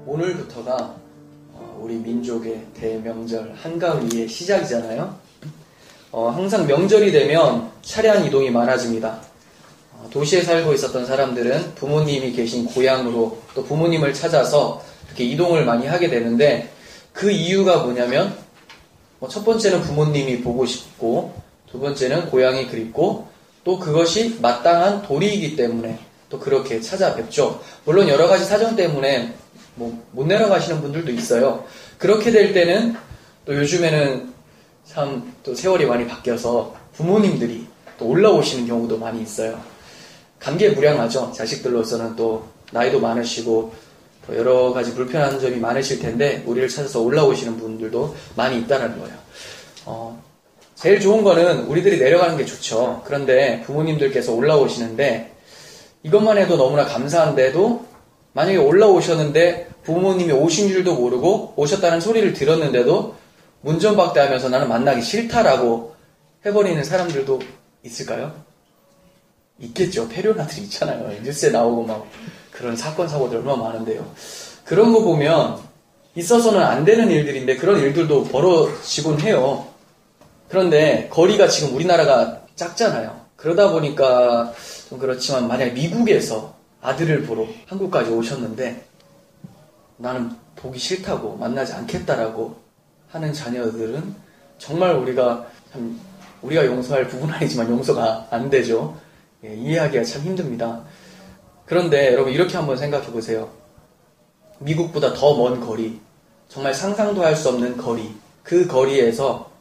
오늘부터가 우리 민족의 대명절 한가위의 시작이잖아요. 항상 명절이 되면 차량 이동이 많아집니다. 도시에 살고 있었던 사람들은 부모님이 계신 고향으로 또 부모님을 찾아서 이렇게 이동을 많이 하게 되는데, 그 이유가 뭐냐면 첫 번째는 부모님이 보고 싶고, 두 번째는 고향이 그립고, 또 그것이 마땅한 도리이기 때문에 또 그렇게 찾아뵙죠. 물론 여러 가지 사정 때문에 못 내려가시는 분들도 있어요. 그렇게 될 때는 또 요즘에는 참 또 세월이 많이 바뀌어서 부모님들이 또 올라오시는 경우도 많이 있어요. 감개무량하죠. 자식들로서는 또 나이도 많으시고 또 여러 가지 불편한 점이 많으실 텐데 우리를 찾아서 올라오시는 분들도 많이 있다는 거예요. 제일 좋은 거는 우리들이 내려가는 게 좋죠. 그런데 부모님들께서 올라오시는데 이것만 해도 너무나 감사한데도, 만약에 올라오셨는데 부모님이 오신 줄도 모르고 오셨다는 소리를 들었는데도 문전박대하면서 나는 만나기 싫다라고 해버리는 사람들도 있을까요? 있겠죠. 폐륜아들이 있잖아요. 뉴스에 나오고 막 그런 사건 사고들 얼마나 많은데요. 그런 거 보면 있어서는 안 되는 일들인데 그런 일들도 벌어지곤 해요. 그런데 거리가 지금 우리나라가 작잖아요. 그러다 보니까 좀 그렇지만, 만약에 미국에서 아들을 보러 한국까지 오셨는데 나는 보기 싫다고 만나지 않겠다라고 하는 자녀들은 정말 우리가 용서할 부분은 아니지만 용서가 안 되죠. 이해하기가 참 힘듭니다. 그런데 여러분, 이렇게 한번 생각해 보세요. 미국보다 더 먼 거리, 정말 상상도 할 수 없는 거리, 그 거리에서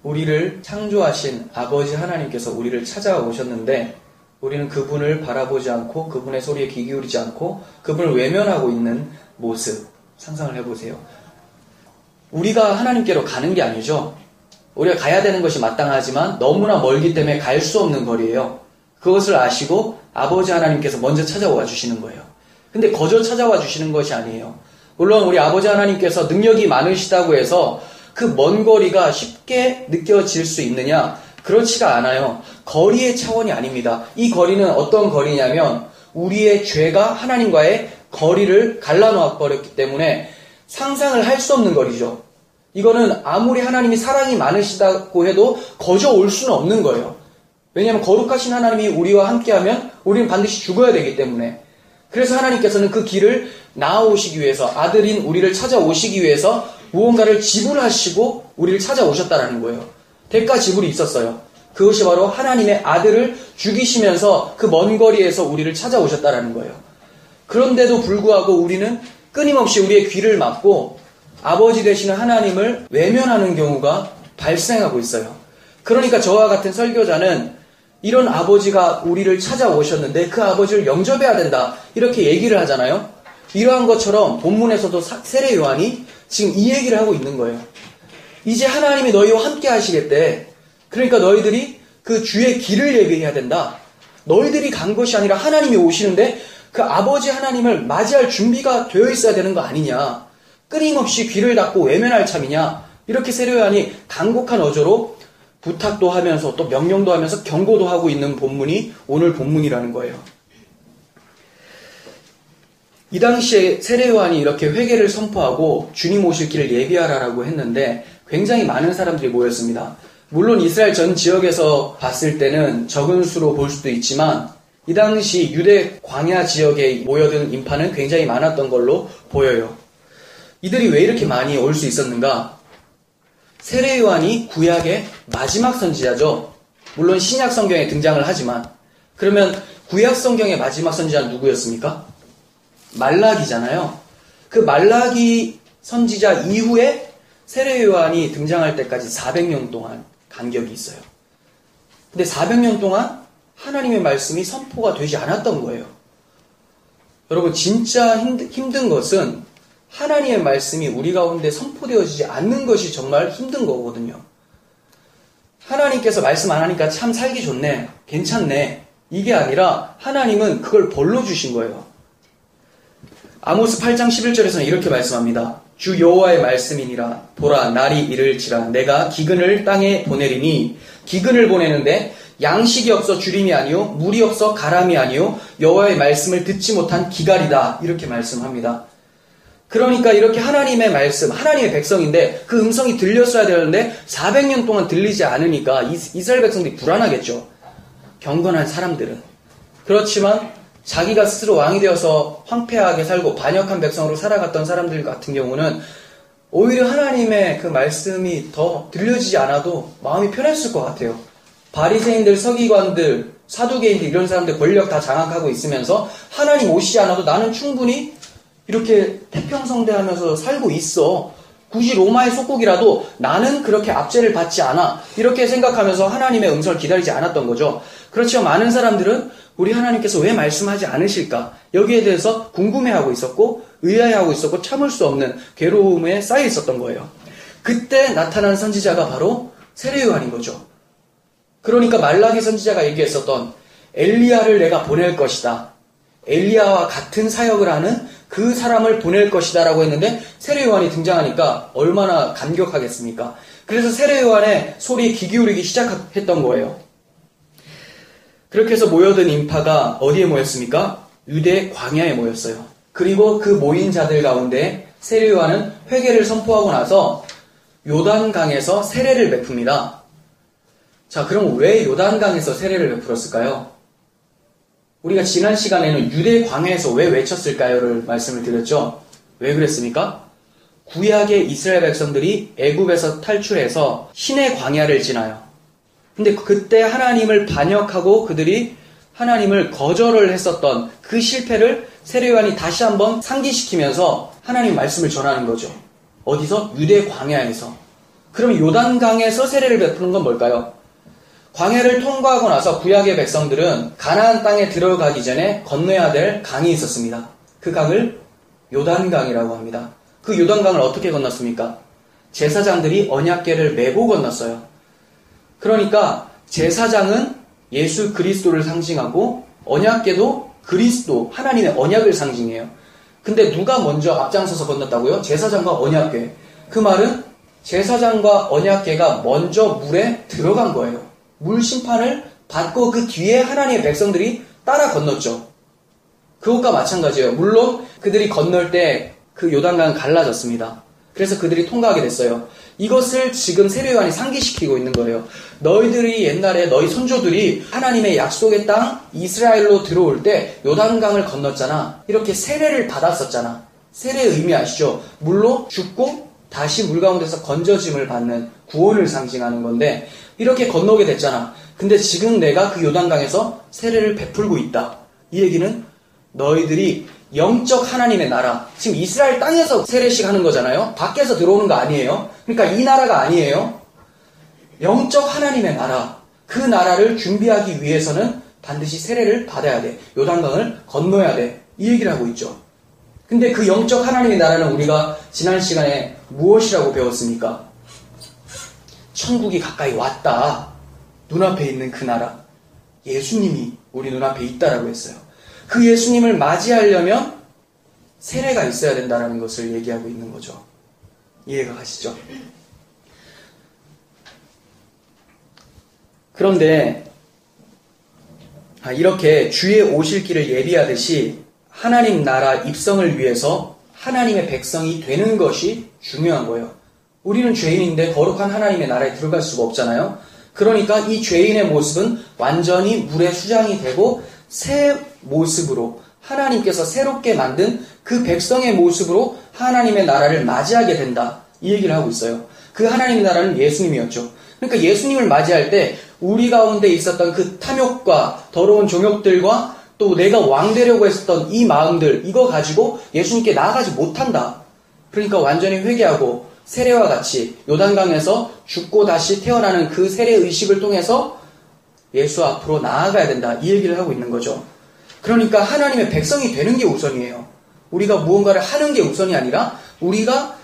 우리를 창조하신 아버지 하나님께서 우리를 찾아오셨는데 우리는 그분을 바라보지 않고 그분의 소리에 귀 기울이지 않고 그분을 외면하고 있는 모습 상상을 해보세요. 우리가 하나님께로 가는 게 아니죠. 우리가 가야 되는 것이 마땅하지만 너무나 멀기 때문에 갈 수 없는 거리예요. 그것을 아시고 아버지 하나님께서 먼저 찾아와 주시는 거예요. 근데 거저 찾아와 주시는 것이 아니에요. 물론 우리 아버지 하나님께서 능력이 많으시다고 해서 그 먼 거리가 쉽게 느껴질 수 있느냐? 그렇지가 않아요. 거리의 차원이 아닙니다. 이 거리는 어떤 거리냐면 우리의 죄가 하나님과의 거리를 갈라놓아 버렸기 때문에 상상을 할 수 없는 거리죠. 이거는 아무리 하나님이 사랑이 많으시다고 해도 거저 올 수는 없는 거예요. 왜냐하면 거룩하신 하나님이 우리와 함께하면 우리는 반드시 죽어야 되기 때문에. 그래서 하나님께서는 그 길을 나아오시기 위해서, 아들인 우리를 찾아오시기 위해서 무언가를 지불하시고 우리를 찾아오셨다라는 거예요. 대가 지불이 있었어요. 그것이 바로 하나님의 아들을 죽이시면서 그 먼 거리에서 우리를 찾아오셨다라는 거예요. 그런데도 불구하고 우리는 끊임없이 우리의 귀를 막고 아버지 되시는 하나님을 외면하는 경우가 발생하고 있어요. 그러니까 저와 같은 설교자는 이런 아버지가 우리를 찾아오셨는데 그 아버지를 영접해야 된다, 이렇게 얘기를 하잖아요. 이러한 것처럼 본문에서도 세례 요한이 지금 이 얘기를 하고 있는 거예요. 이제 하나님이 너희와 함께 하시겠대. 그러니까 너희들이 그 주의 길을 예비해야 된다. 너희들이 간 것이 아니라 하나님이 오시는데 그 아버지 하나님을 맞이할 준비가 되어 있어야 되는 거 아니냐. 끊임없이 귀를 닫고 외면할 참이냐. 이렇게 세례 요한이 간곡한 어조로 부탁도 하면서 또 명령도 하면서 경고도 하고 있는 본문이 오늘 본문이라는 거예요. 이 당시에 세례 요한이 이렇게 회개를 선포하고 주님 오실 길을 예비하라라고 했는데 굉장히 많은 사람들이 모였습니다. 물론 이스라엘 전 지역에서 봤을 때는 적은 수로 볼 수도 있지만 이 당시 유대 광야 지역에 모여든 인파는 굉장히 많았던 걸로 보여요. 이들이 왜 이렇게 많이 올 수 있었는가? 세례 요한이 구약의 마지막 선지자죠. 물론 신약 성경에 등장을 하지만, 그러면 구약 성경의 마지막 선지자는 누구였습니까? 말라기잖아요. 그 말라기 선지자 이후에 세례 요한이 등장할 때까지 400년 동안 간격이 있어요. 근데 400년 동안 하나님의 말씀이 선포가 되지 않았던 거예요. 여러분, 진짜 힘든 것은 하나님의 말씀이 우리 가운데 선포되어지지 않는 것이 정말 힘든 거거든요. 하나님께서 말씀 안 하니까 참 살기 좋네, 괜찮네, 이게 아니라 하나님은 그걸 벌로 주신 거예요. 아모스 8장 11절에서는 이렇게 말씀합니다. 주 여호와의 말씀이니라. 보라, 날이 이를지라. 내가 기근을 땅에 보내리니, 기근을 보내는데 양식이 없어 주림이 아니요 물이 없어 가람이 아니요 여호와의 말씀을 듣지 못한 기갈이다, 이렇게 말씀합니다. 그러니까 이렇게 하나님의 말씀, 하나님의 백성인데 그 음성이 들렸어야 되는데 400년 동안 들리지 않으니까 이스라엘 백성들이 불안하겠죠. 경건한 사람들은. 그렇지만 자기가 스스로 왕이 되어서 황폐하게 살고 반역한 백성으로 살아갔던 사람들 같은 경우는 오히려 하나님의 그 말씀이 더 들려지지 않아도 마음이 편했을 것 같아요. 바리새인들, 서기관들, 사두개인들 이런 사람들 권력 다 장악하고 있으면서 하나님 오시지 않아도 나는 충분히 이렇게 태평성대하면서 살고 있어. 굳이 로마의 속국이라도 나는 그렇게 압제를 받지 않아. 이렇게 생각하면서 하나님의 음성을 기다리지 않았던 거죠. 그렇지만 많은 사람들은 우리 하나님께서 왜 말씀하지 않으실까? 여기에 대해서 궁금해하고 있었고 의아해하고 있었고 참을 수 없는 괴로움에 쌓여 있었던 거예요. 그때 나타난 선지자가 바로 세례 요한인 거죠. 그러니까 말라기 선지자가 얘기했었던 엘리야를 내가 보낼 것이다. 엘리야와 같은 사역을 하는 그 사람을 보낼 것이다 라고 했는데 세례 요한이 등장하니까 얼마나 감격하겠습니까? 그래서 세례 요한의 소리에 귀 기울이기 시작했던 거예요. 그렇게 해서 모여든 인파가 어디에 모였습니까? 유대 광야에 모였어요. 그리고 그 모인 자들 가운데 세례 요한은 회개를 선포하고 나서 요단강에서 세례를 베풉니다. 자, 그럼 왜 요단강에서 세례를 베풀었을까요? 우리가 지난 시간에는 유대 광야에서 왜 외쳤을까요를 말씀을 드렸죠. 왜 그랬습니까? 구약의 이스라엘 백성들이 애굽에서 탈출해서 신의 광야를 지나요. 근데 그때 하나님을 반역하고 그들이 하나님을 거절을 했었던 그 실패를 세례 요한이 다시 한번 상기시키면서 하나님 말씀을 전하는 거죠. 어디서? 유대 광야에서. 그럼 요단강에서 세례를 베푸는 건 뭘까요? 광야를 통과하고 나서 구약의 백성들은 가나안 땅에 들어가기 전에 건너야 될 강이 있었습니다. 그 강을 요단강이라고 합니다. 그 요단강을 어떻게 건넜습니까? 제사장들이 언약궤를 메고 건넜어요. 그러니까 제사장은 예수 그리스도를 상징하고 언약궤도 그리스도, 하나님의 언약을 상징해요. 근데 누가 먼저 앞장서서 건넜다고요? 제사장과 언약궤. 그 말은 제사장과 언약궤가 먼저 물에 들어간 거예요. 물 심판을 받고 그 뒤에 하나님의 백성들이 따라 건넜죠. 그것과 마찬가지예요. 물론 그들이 건널 때 그 요단강은 갈라졌습니다. 그래서 그들이 통과하게 됐어요. 이것을 지금 세례 요한이 상기시키고 있는 거예요. 너희들이 옛날에 너희 손조들이 하나님의 약속의 땅 이스라엘로 들어올 때 요단강을 건넜잖아. 이렇게 세례를 받았었잖아. 세례의 의미 아시죠? 물로 죽고 다시 물 가운데서 건져짐을 받는 구원을 상징하는 건데 이렇게 건너게 됐잖아. 근데 지금 내가 그 요단강에서 세례를 베풀고 있다. 이 얘기는 너희들이 영적 하나님의 나라, 지금 이스라엘 땅에서 세례식 하는 거잖아요. 밖에서 들어오는 거 아니에요. 그러니까 이 나라가 아니에요. 영적 하나님의 나라, 그 나라를 준비하기 위해서는 반드시 세례를 받아야 돼. 요단강을 건너야 돼. 이 얘기를 하고 있죠. 근데 그 영적 하나님의 나라는 우리가 지난 시간에 무엇이라고 배웠습니까? 천국이 가까이 왔다. 눈앞에 있는 그 나라. 예수님이 우리 눈앞에 있다라고 했어요. 그 예수님을 맞이하려면 세례가 있어야 된다는 것을 얘기하고 있는 거죠. 이해가 가시죠? 그런데 이렇게 주의 오실 길을 예비하듯이 하나님 나라 입성을 위해서 하나님의 백성이 되는 것이 중요한 거예요. 우리는 죄인인데 거룩한 하나님의 나라에 들어갈 수가 없잖아요. 그러니까 이 죄인의 모습은 완전히 물의 수장이 되고 새 모습으로 하나님께서 새롭게 만든 그 백성의 모습으로 하나님의 나라를 맞이하게 된다. 이 얘기를 하고 있어요. 그 하나님의 나라는 예수님이었죠. 그러니까 예수님을 맞이할 때 우리 가운데 있었던 그 탐욕과 더러운 종욕들과 또 내가 왕 되려고 했었던 이 마음들, 이거 가지고 예수님께 나아가지 못한다. 그러니까 완전히 회개하고 세례와 같이 요단강에서 죽고 다시 태어나는 그 세례 의식을 통해서 예수 앞으로 나아가야 된다. 이 얘기를 하고 있는 거죠. 그러니까 하나님의 백성이 되는 게 우선이에요. 우리가 무언가를 하는 게 우선이 아니라 우리가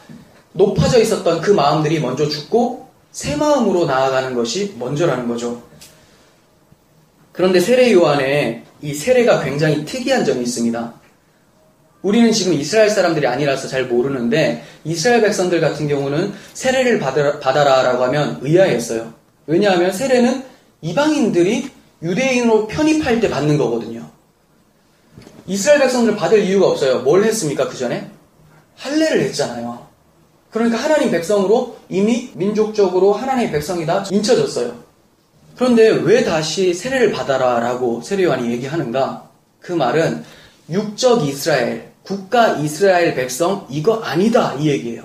높아져 있었던 그 마음들이 먼저 죽고 새 마음으로 나아가는 것이 먼저라는 거죠. 그런데 세례 요한의 이 세례가 굉장히 특이한 점이 있습니다. 우리는 지금 이스라엘 사람들이 아니라서 잘 모르는데 이스라엘 백성들 같은 경우는 세례를 받아라라고 하면 의아했어요. 왜냐하면 세례는 이방인들이 유대인으로 편입할 때 받는 거거든요. 이스라엘 백성들은 받을 이유가 없어요. 뭘 했습니까? 그 전에? 할례를 했잖아요. 그러니까 하나님 백성으로 이미 민족적으로 하나님의 백성이다 인쳐졌어요. 그런데 왜 다시 세례를 받아라 라고 세례요한이 얘기하는가? 그 말은 육적 이스라엘, 국가 이스라엘 백성 이거 아니다 이 얘기예요.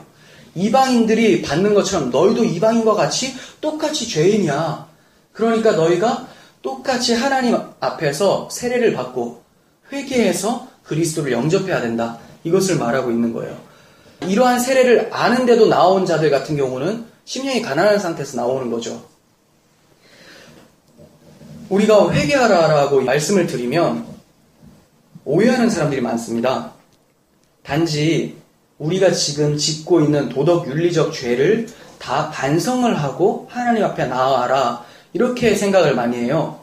이방인들이 받는 것처럼 너희도 이방인과 같이 똑같이 죄인이야. 그러니까 너희가 똑같이 하나님 앞에서 세례를 받고 회개해서 그리스도를 영접해야 된다. 이것을 말하고 있는 거예요. 이러한 세례를 아는데도 나온 자들 같은 경우는 심령이 가난한 상태에서 나오는 거죠. 우리가 회개하라라고 말씀을 드리면 오해하는 사람들이 많습니다. 단지 우리가 지금 짓고 있는 도덕 윤리적 죄를 다 반성을 하고 하나님 앞에 나아가라 이렇게 생각을 많이 해요.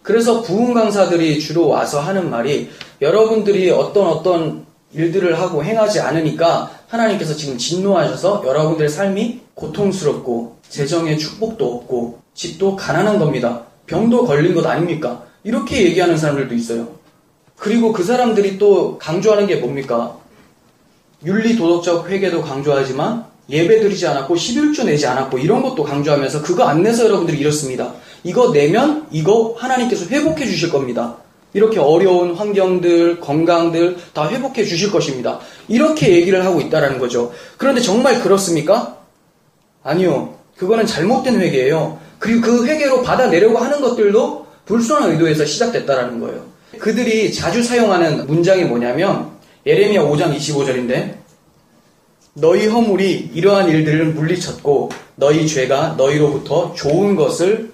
그래서 부흥 강사들이 주로 와서 하는 말이 여러분들이 어떤 일들을 하고 행하지 않으니까 하나님께서 지금 진노하셔서 여러분들의 삶이 고통스럽고 재정의 축복도 없고 집도 가난한 겁니다. 병도 걸린 것 아닙니까? 이렇게 얘기하는 사람들도 있어요. 그리고 그 사람들이 또 강조하는 게 뭡니까? 윤리 도덕적 회개도 강조하지만 예배 드리지 않았고 11조 내지 않았고 이런 것도 강조하면서 그거 안 내서 여러분들이 이렇습니다. 이거 내면 이거 하나님께서 회복해 주실 겁니다. 이렇게 어려운 환경들, 건강들 다 회복해 주실 것입니다. 이렇게 얘기를 하고 있다는 거죠. 그런데 정말 그렇습니까? 아니요. 그거는 잘못된 회개예요. 그리고 그 회개로 받아내려고 하는 것들도 불순한 의도에서 시작됐다는 거예요. 그들이 자주 사용하는 문장이 뭐냐면 예레미야 5장 25절인데 너희 허물이 이러한 일들을 물리쳤고 너희 죄가 너희로부터 좋은 것을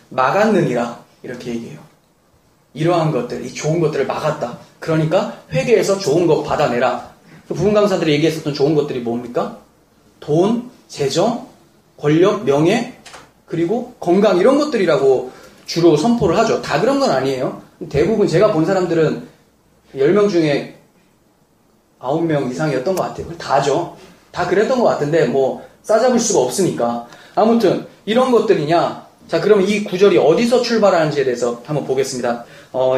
막았느니라 이렇게 얘기해요. 이러한 것들, 이 좋은 것들을 막았다. 그러니까 회개해서 좋은 것 받아내라. 부흥 강사들이 얘기했었던 좋은 것들이 뭡니까? 돈, 재정, 권력, 명예, 그리고 건강 이런 것들이라고 주로 선포를 하죠. 다 그런 건 아니에요. 대부분 제가 본 사람들은 10명 중에 9명 이상이었던 것 같아요. 다죠. 다 그랬던 것 같은데 뭐 싸잡을 수가 없으니까. 아무튼 이런 것들이냐. 자, 그러면 이 구절이 어디서 출발하는지에 대해서 한번 보겠습니다.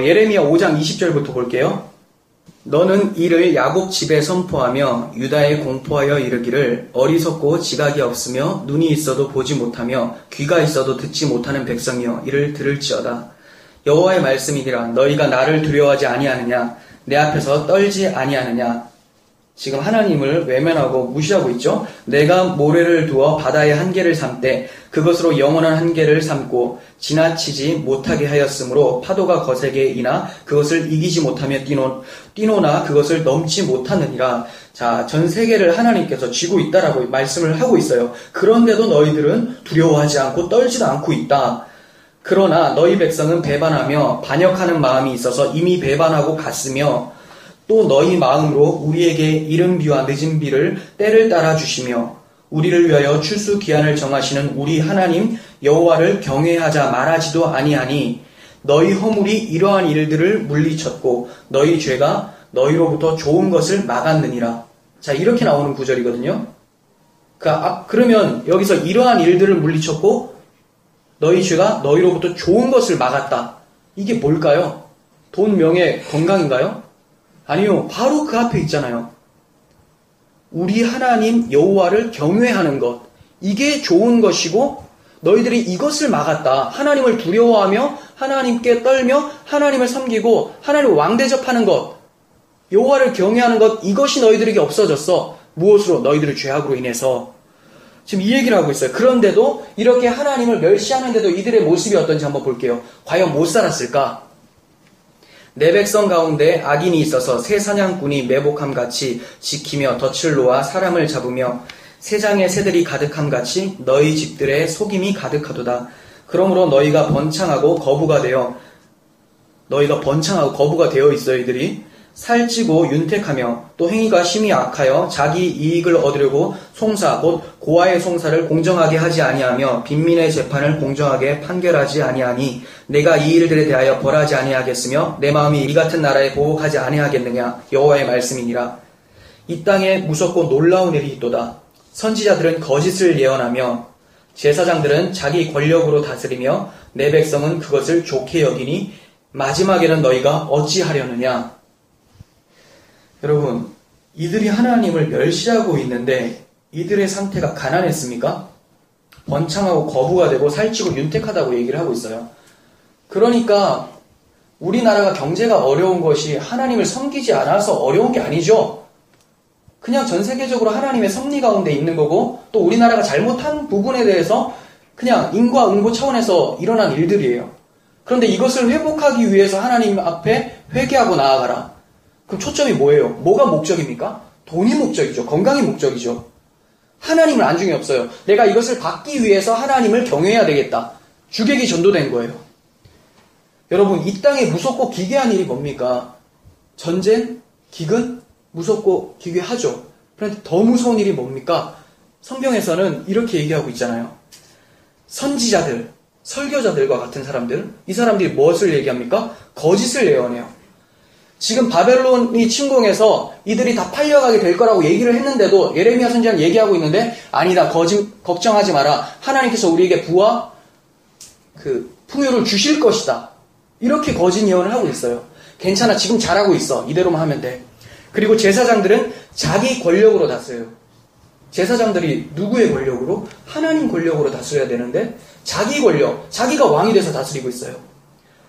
예레미야 5장 20절부터 볼게요. 너는 이를 야곱 집에 선포하며 유다에 공포하여 이르기를 어리석고 지각이 없으며 눈이 있어도 보지 못하며 귀가 있어도 듣지 못하는 백성이여 이를 들을지어다. 여호와의 말씀이니라. 너희가 나를 두려워하지 아니하느냐? 내 앞에서 떨지 아니하느냐? 지금 하나님을 외면하고 무시하고 있죠. 내가 모래를 두어 바다의 한계를 삼되 그것으로 영원한 한계를 삼고 지나치지 못하게 하였으므로 파도가 거세게 이나 그것을 이기지 못하며 뛰노나 그것을 넘지 못하느니라. 자, 전 세계를 하나님께서 쥐고 있다라고 말씀을 하고 있어요. 그런데도 너희들은 두려워하지 않고 떨지도 않고 있다. 그러나 너희 백성은 배반하며 반역하는 마음이 있어서 이미 배반하고 갔으며 또 너희 마음으로 우리에게 이른 비와 늦은 비를 때를 따라 주시며 우리를 위하여 출수 기한을 정하시는 우리 하나님 여호와를 경외하자 말하지도 아니하니 너희 허물이 이러한 일들을 물리쳤고 너희 죄가 너희로부터 좋은 것을 막았느니라. 자, 이렇게 나오는 구절이거든요. 그러면 여기서 이러한 일들을 물리쳤고 너희 죄가 너희로부터 좋은 것을 막았다. 이게 뭘까요? 돈, 명예, 건강인가요? 아니요. 바로 그 앞에 있잖아요. 우리 하나님 여호와를 경외하는 것. 이게 좋은 것이고 너희들이 이것을 막았다. 하나님을 두려워하며 하나님께 떨며 하나님을 섬기고 하나님을 왕대접하는 것. 여호와를 경외하는 것. 이것이 너희들에게 없어졌어. 무엇으로? 너희들의 죄악으로 인해서. 지금 이 얘기를 하고 있어요. 그런데도 이렇게 하나님을 멸시하는데도 이들의 모습이 어떤지 한번 볼게요. 과연 못 살았을까? 내 백성 가운데 악인이 있어서 새 사냥꾼이 매복함같이 지키며 덫을 놓아 사람을 잡으며 새장의 새들이 가득함같이 너희 집들의 속임이 가득하도다. 그러므로 너희가 번창하고 거부가 되어 있어요. 이들이 살찌고 윤택하며 또 행위가 심히 악하여 자기 이익을 얻으려고 송사 곧 고아의 송사를 공정하게 하지 아니하며 빈민의 재판을 공정하게 판결하지 아니하니 내가 이 일들에 대하여 벌하지 아니하겠으며 내 마음이 이 같은 나라에 보복하지 아니하겠느냐. 여호와의 말씀이니라. 이 땅에 무섭고 놀라운 일이 있도다. 선지자들은 거짓을 예언하며 제사장들은 자기 권력으로 다스리며 내 백성은 그것을 좋게 여기니 마지막에는 너희가 어찌하려느냐. 여러분, 이들이 하나님을 멸시하고 있는데 이들의 상태가 가난했습니까? 번창하고 거부가 되고 살찌고 윤택하다고 얘기를 하고 있어요. 그러니까 우리나라가 경제가 어려운 것이 하나님을 섬기지 않아서 어려운 게 아니죠. 그냥 전 세계적으로 하나님의 섭리 가운데 있는 거고 또 우리나라가 잘못한 부분에 대해서 그냥 인과응보 차원에서 일어난 일들이에요. 그런데 이것을 회복하기 위해서 하나님 앞에 회개하고 나아가라. 그럼 초점이 뭐예요? 뭐가 목적입니까? 돈이 목적이죠. 건강이 목적이죠. 하나님을 안중에 없어요. 내가 이것을 받기 위해서 하나님을 경외해야 되겠다. 주객이 전도된 거예요. 여러분, 이 땅에 무섭고 기괴한 일이 뭡니까? 전쟁, 기근, 무섭고 기괴하죠. 그런데 더 무서운 일이 뭡니까? 성경에서는 이렇게 얘기하고 있잖아요. 선지자들, 설교자들과 같은 사람들, 이 사람들이 무엇을 얘기합니까? 거짓을 예언해요. 지금 바벨론이 침공해서 이들이 다 팔려가게 될 거라고 얘기를 했는데도 예레미야 선지자는 얘기하고 있는데 아니다, 걱정하지 마라. 하나님께서 우리에게 부와 풍요를 주실 것이다. 이렇게 거짓 예언을 하고 있어요. 괜찮아, 지금 잘하고 있어. 이대로만 하면 돼. 그리고 제사장들은 자기 권력으로 다스려요. 제사장들이 누구의 권력으로? 하나님 권력으로 다스려야 되는데 자기 권력, 자기가 왕이 돼서 다스리고 있어요.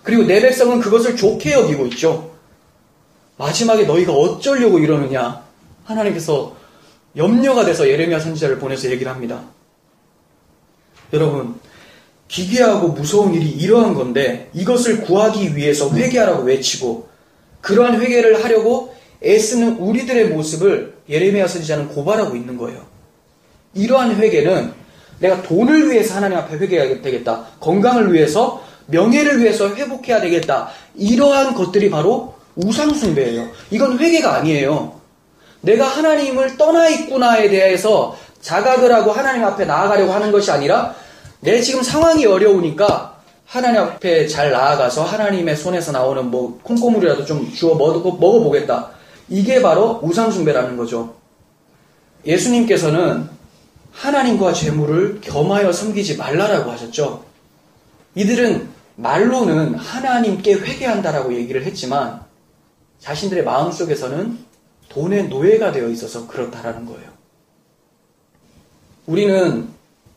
그리고 내 백성은 그것을 좋게 여기고 있죠. 마지막에 너희가 어쩌려고 이러느냐? 하나님께서 염려가 돼서 예레미야 선지자를 보내서 얘기를 합니다. 여러분, 기괴하고 무서운 일이 이러한 건데 이것을 구하기 위해서 회개하라고 외치고 그러한 회개를 하려고 애쓰는 우리들의 모습을 예레미야 선지자는 고발하고 있는 거예요. 이러한 회개는 내가 돈을 위해서 하나님 앞에 회개해야 되겠다. 건강을 위해서, 명예를 위해서 회복해야 되겠다. 이러한 것들이 바로 우상숭배예요. 이건 회개가 아니에요. 내가 하나님을 떠나 있구나에 대해서 자각을 하고 하나님 앞에 나아가려고 하는 것이 아니라 내 지금 상황이 어려우니까 하나님 앞에 잘 나아가서 하나님의 손에서 나오는 콩고물이라도 좀 주워 먹어보겠다. 이게 바로 우상숭배라는 거죠. 예수님께서는 하나님과 재물을 겸하여 섬기지 말라라고 하셨죠. 이들은 말로는 하나님께 회개한다라고 얘기를 했지만 자신들의 마음속에서는 돈의 노예가 되어 있어서 그렇다라는 거예요. 우리는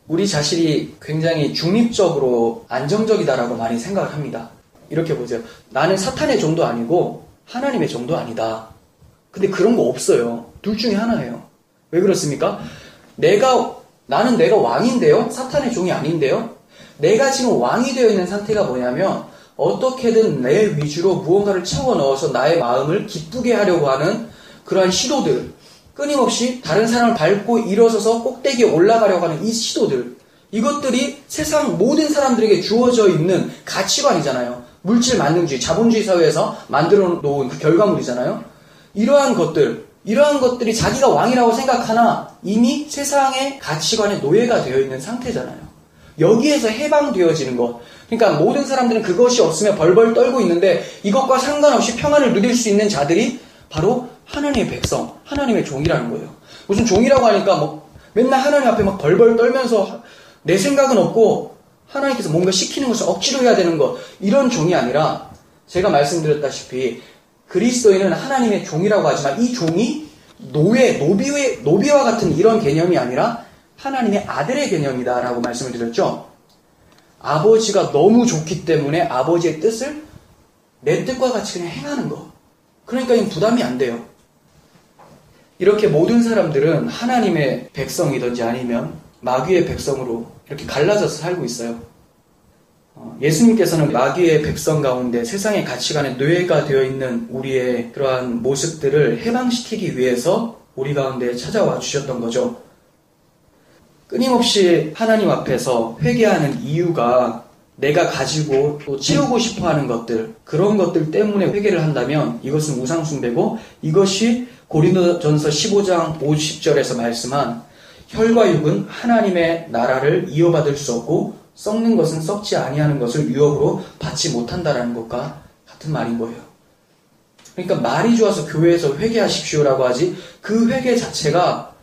우리 자신이 굉장히 중립적으로 안정적이다라고 많이 생각을 합니다. 이렇게 보세요. 나는 사탄의 종도 아니고 하나님의 종도 아니다. 근데 그런 거 없어요. 둘 중에 하나예요. 왜 그렇습니까? 나는 내가 왕인데요? 사탄의 종이 아닌데요? 내가 지금 왕이 되어 있는 상태가 뭐냐면 어떻게든 내 위주로 무언가를 채워 넣어서 나의 마음을 기쁘게 하려고 하는 그러한 시도들, 끊임없이 다른 사람을 밟고 일어서서 꼭대기에 올라가려고 하는 이 시도들, 이것들이 세상 모든 사람들에게 주어져 있는 가치관이잖아요. 물질 만능주의, 자본주의 사회에서 만들어 놓은 그 결과물이잖아요. 이러한 것들이 자기가 왕이라고 생각하나 이미 세상의 가치관의 노예가 되어 있는 상태잖아요. 여기에서 해방되어지는 것. 그러니까 모든 사람들은 그것이 없으면 벌벌 떨고 있는데 이것과 상관없이 평안을 누릴 수 있는 자들이 바로 하나님의 백성, 하나님의 종이라는 거예요. 무슨 종이라고 하니까 맨날 하나님 앞에 벌벌 떨면서 내 생각은 없고 하나님께서 뭔가 시키는 것을 억지로 해야 되는 것. 이런 종이 아니라 제가 말씀드렸다시피 그리스도인은 하나님의 종이라고 하지만 이 종이 노비와 같은 이런 개념이 아니라 하나님의 아들의 개념이다라고 말씀을 드렸죠. 아버지가 너무 좋기 때문에 아버지의 뜻을 내 뜻과 같이 그냥 행하는 거. 그러니까 이건 부담이 안 돼요. 이렇게 모든 사람들은 하나님의 백성이든지 아니면 마귀의 백성으로 이렇게 갈라져서 살고 있어요. 예수님께서는 마귀의 백성 가운데 세상의 가치관에 노예가 되어 있는 우리의 그러한 모습들을 해방시키기 위해서 우리 가운데 찾아와 주셨던 거죠. 끊임없이 하나님 앞에서 회개하는 이유가 내가 가지고 또 채우고 싶어하는 것들, 그런 것들 때문에 회개를 한다면 이것은 우상숭배고, 이것이 고린도전서 15장 50절에서 말씀한 혈과 육은 하나님의 나라를 이어받을 수 없고 썩는 것은 썩지 아니하는 것을 유업으로 받지 못한다라는 것과 같은 말인 거예요. 그러니까 말이 좋아서 교회에서 회개하십시오라고 하지 그 회개 자체가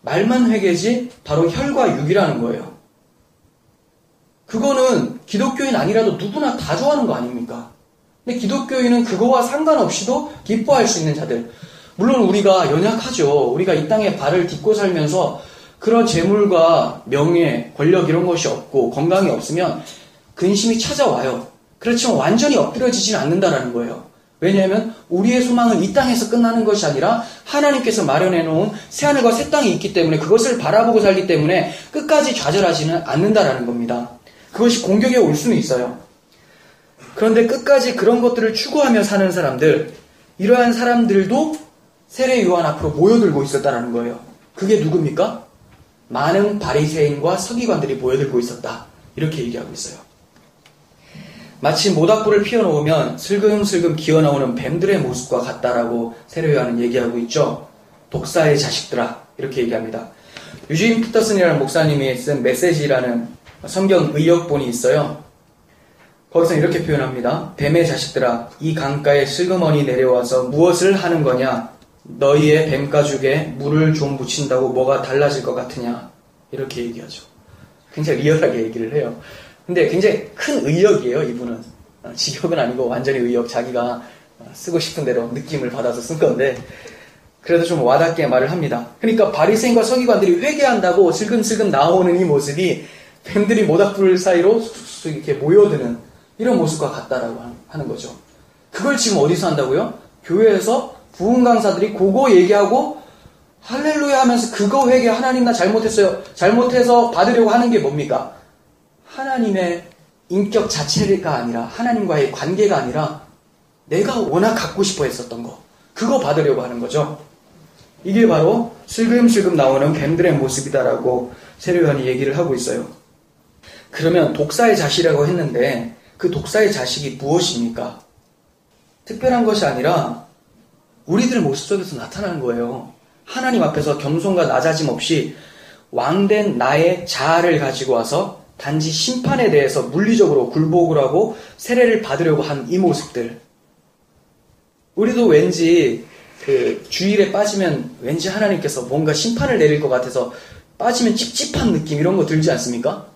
말만 회개지 바로 혈과 육이라는 거예요. 그거는 기독교인 아니라도 누구나 다 좋아하는 거 아닙니까? 근데 기독교인은 그거와 상관없이도 기뻐할 수 있는 자들. 물론 우리가 연약하죠. 우리가 이 땅에 발을 딛고 살면서 그런 재물과 명예, 권력 이런 것이 없고 건강이 없으면 근심이 찾아와요. 그렇지만 완전히 엎드려지지는 않는다라는 거예요. 왜냐하면 우리의 소망은 이 땅에서 끝나는 것이 아니라 하나님께서 마련해 놓은 새하늘과 새 땅이 있기 때문에 그것을 바라보고 살기 때문에 끝까지 좌절하지는 않는다라는 겁니다. 그것이 공격에 올 수는 있어요. 그런데 끝까지 그런 것들을 추구하며 사는 사람들, 이러한 사람들도 세례 요한 앞으로 모여들고 있었다라는 거예요. 그게 누굽니까? 많은 바리새인과 서기관들이 모여들고 있었다. 이렇게 얘기하고 있어요. 마치 모닥불을 피워놓으면 슬금슬금 기어나오는 뱀들의 모습과 같다라고 세례 요한은 얘기하고 있죠. 독사의 자식들아, 이렇게 얘기합니다. 유진 피터슨이라는 목사님이 쓴 메시지라는 성경 의역본이 있어요. 거기서 이렇게 표현합니다. 뱀의 자식들아, 이 강가에 슬그머니 내려와서 무엇을 하는 거냐? 너희의 뱀가죽에 물을 좀 묻힌다고 뭐가 달라질 것 같으냐? 이렇게 얘기하죠. 굉장히 리얼하게 얘기를 해요. 근데 굉장히 큰 의역이에요, 이분은. 직역은 아니고 완전히 의역, 자기가 쓰고 싶은 대로 느낌을 받아서 쓴 건데, 그래도 좀 와닿게 말을 합니다. 그러니까 바리새인과 서기관들이 회개한다고 슬금슬금 나오는 이 모습이 뱀들이 모닥불 사이로 쑥쑥 이렇게 모여드는 이런 모습과 같다라고 하는 거죠. 그걸 지금 어디서 한다고요? 교회에서 부흥 강사들이 그거 얘기하고 할렐루야 하면서 그거 회개, 하나님 나 잘못했어요. 잘못해서 받으려고 하는 게 뭡니까? 하나님의 인격 자체가 아니라 하나님과의 관계가 아니라 내가 워낙 갖고 싶어 했었던 거, 그거 받으려고 하는 거죠. 이게 바로 슬금슬금 나오는 뱀들의 모습이다라고 세례 요한이 얘기를 하고 있어요. 그러면 독사의 자식이라고 했는데 그 독사의 자식이 무엇입니까? 특별한 것이 아니라 우리들 모습 속에서 나타나는 거예요. 하나님 앞에서 겸손과 낮아짐 없이 왕된 나의 자아를 가지고 와서 단지 심판에 대해서 물리적으로 굴복을 하고 세례를 받으려고 한 이 모습들. 우리도 왠지 그 주일에 빠지면 왠지 하나님께서 뭔가 심판을 내릴 것 같아서 빠지면 찝찝한 느낌 이런 거 들지 않습니까?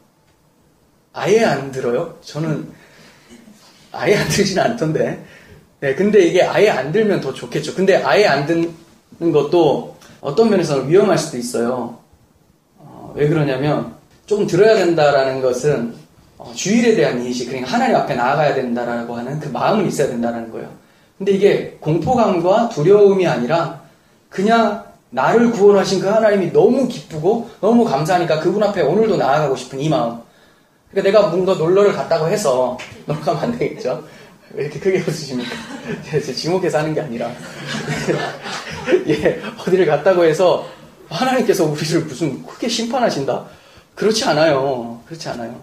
아예 안 들어요? 저는 아예 안 들지는 않던데. 네, 근데 이게 아예 안 들면 더 좋겠죠. 근데 아예 안 듣는 것도 어떤 면에서는 위험할 수도 있어요. 왜 그러냐면 조금 들어야 된다라는 것은 주일에 대한 인식, 그러니까 하나님 앞에 나아가야 된다라고 하는 그 마음은 있어야 된다는 거예요. 근데 이게 공포감과 두려움이 아니라 그냥 나를 구원하신 그 하나님이 너무 기쁘고 너무 감사하니까 그분 앞에 오늘도 나아가고 싶은 이 마음. 그러니까 내가 뭔가 놀러를 갔다고 해서 놀러 가면 안 되겠죠? 왜 이렇게 크게 웃으십니까? 제 지목해서 하는 게 아니라 예, 어디를 갔다고 해서 하나님께서 우리를 무슨 크게 심판하신다? 그렇지 않아요. 그렇지 않아요.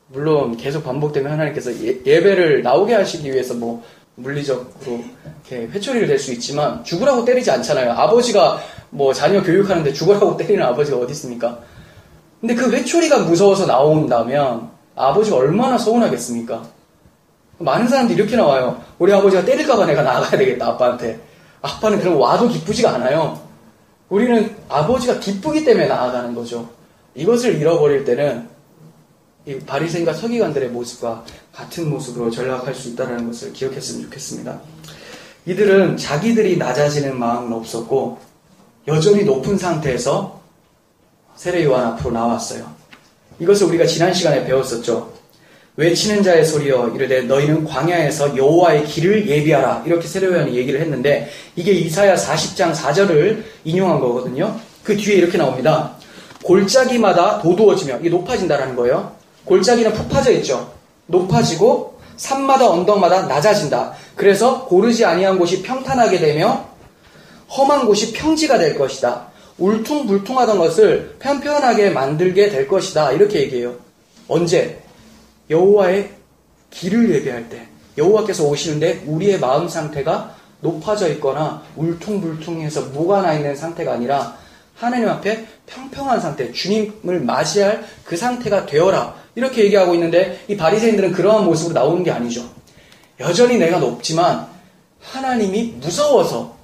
물론 계속 반복되면 하나님께서 예배를 나오게 하시기 위해서 뭐 물리적으로 이렇게 회초리를 댈 수 있지만 죽으라고 때리지 않잖아요. 아버지가 뭐 자녀 교육하는데 죽으라고 때리는 아버지가 어디 있습니까? 근데 그 회초리가 무서워서 나온다면 아버지가 얼마나 서운하겠습니까? 많은 사람들이 이렇게 나와요. 우리 아버지가 때릴까봐 내가 나가야 되겠다, 아빠한테. 아빠는 그럼 와도 기쁘지가 않아요. 우리는 아버지가 기쁘기 때문에 나아가는 거죠. 이것을 잃어버릴 때는 이 바리새인과 서기관들의 모습과 같은 모습으로 전락할 수 있다는 것을 기억했으면 좋겠습니다. 이들은 자기들이 낮아지는 마음은 없었고 여전히 높은 상태에서 세례 요한 앞으로 나왔어요. 이것을 우리가 지난 시간에 배웠었죠. 외치는 자의 소리여 이르되 너희는 광야에서 여호와의 길을 예비하라, 이렇게 세례 요한이 얘기를 했는데 이게 이사야 40장 4절을 인용한 거거든요. 그 뒤에 이렇게 나옵니다. 골짜기마다 도두어지며, 이게 높아진다라는 거예요. 골짜기는 푹 파져 있죠. 높아지고 산마다 언덕마다 낮아진다. 그래서 고르지 아니한 곳이 평탄하게 되며 험한 곳이 평지가 될 것이다. 울퉁불퉁하던 것을 편편하게 만들게 될 것이다. 이렇게 얘기해요. 언제? 여호와의 길을 예배할 때, 여호와께서 오시는데 우리의 마음 상태가 높아져 있거나 울퉁불퉁해서 무가 나 있는 상태가 아니라 하나님 앞에 평평한 상태, 주님을 맞이할 그 상태가 되어라, 이렇게 얘기하고 있는데 이 바리새인들은 그러한 모습으로 나오는 게 아니죠. 여전히 내가 높지만 하나님이 무서워서,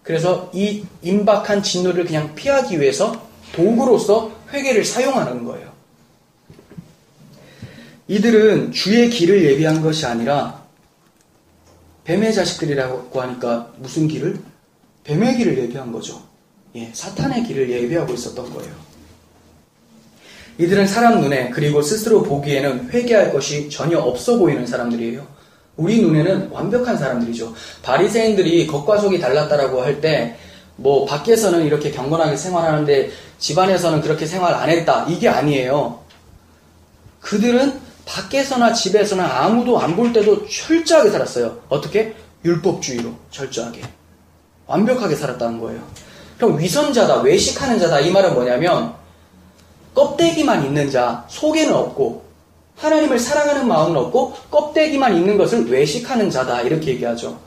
그래서 이 임박한 진노를 그냥 피하기 위해서 도구로서 회개를 사용하는 거예요. 이들은 주의 길을 예비한 것이 아니라 뱀의 자식들이라고 하니까 무슨 길을? 뱀의 길을 예비한 거죠. 예, 사탄의 길을 예비하고 있었던 거예요. 이들은 사람 눈에 그리고 스스로 보기에는 회개할 것이 전혀 없어 보이는 사람들이에요. 우리 눈에는 완벽한 사람들이죠. 바리새인들이 겉과 속이 달랐다라고 할 때 뭐 밖에서는 이렇게 경건하게 생활하는데 집안에서는 그렇게 생활 안 했다. 이게 아니에요. 그들은 밖에서나 집에서나 아무도 안 볼 때도 철저하게 살았어요. 어떻게? 율법주의로 철저하게. 완벽하게 살았다는 거예요. 그럼 위선자다, 외식하는 자다 이 말은 뭐냐면 껍데기만 있는 자, 속에는 없고 하나님을 사랑하는 마음은 없고 껍데기만 있는 것을 외식하는 자다 이렇게 얘기하죠.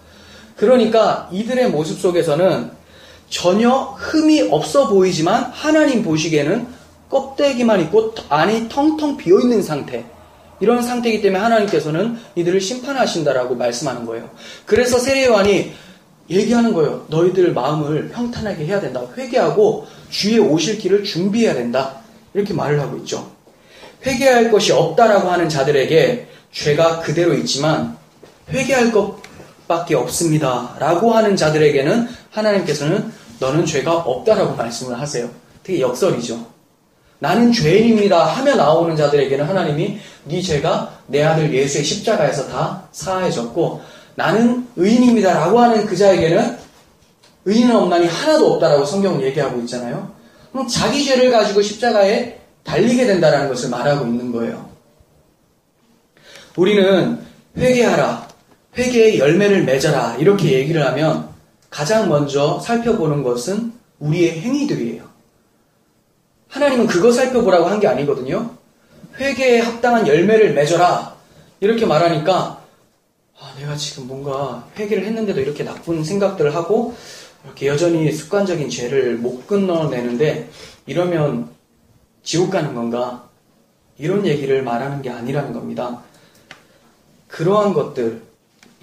그러니까 이들의 모습 속에서는 전혀 흠이 없어 보이지만 하나님 보시기에는 껍데기만 있고 안이 텅텅 비어있는 상태, 이런 상태이기 때문에 하나님께서는 이들을 심판하신다라고 말씀하는 거예요. 그래서 세례요한이 얘기하는 거예요. 너희들 마음을 평탄하게 해야 된다. 회개하고 주의 오실 길을 준비해야 된다. 이렇게 말을 하고 있죠. 회개할 것이 없다라고 하는 자들에게 죄가 그대로 있지만 회개할 것밖에 없습니다 라고 하는 자들에게는 하나님께서는 너는 죄가 없다라고 말씀을 하세요. 되게 역설이죠. 나는 죄인입니다 하며 나오는 자들에게는 하나님이 네 죄가 내 아들 예수의 십자가에서 다 사해졌고 나는 의인입니다 라고 하는 그 자에게는 의인은 없나니 하나도 없다라고 성경은 얘기하고 있잖아요. 그럼 자기 죄를 가지고 십자가에 달리게 된다는 것을 말하고 있는 거예요. 우리는 회개하라, 회개의 열매를 맺어라 이렇게 얘기를 하면 가장 먼저 살펴보는 것은 우리의 행위들이에요. 하나님은 그거 살펴보라고 한 게 아니거든요. 회개에 합당한 열매를 맺어라 이렇게 말하니까 내가 지금 뭔가 회개를 했는데도 이렇게 나쁜 생각들을 하고 이렇게 여전히 습관적인 죄를 못 끊어내는데 이러면 지옥 가는 건가? 이런 얘기를 말하는 게 아니라는 겁니다. 그러한 것들,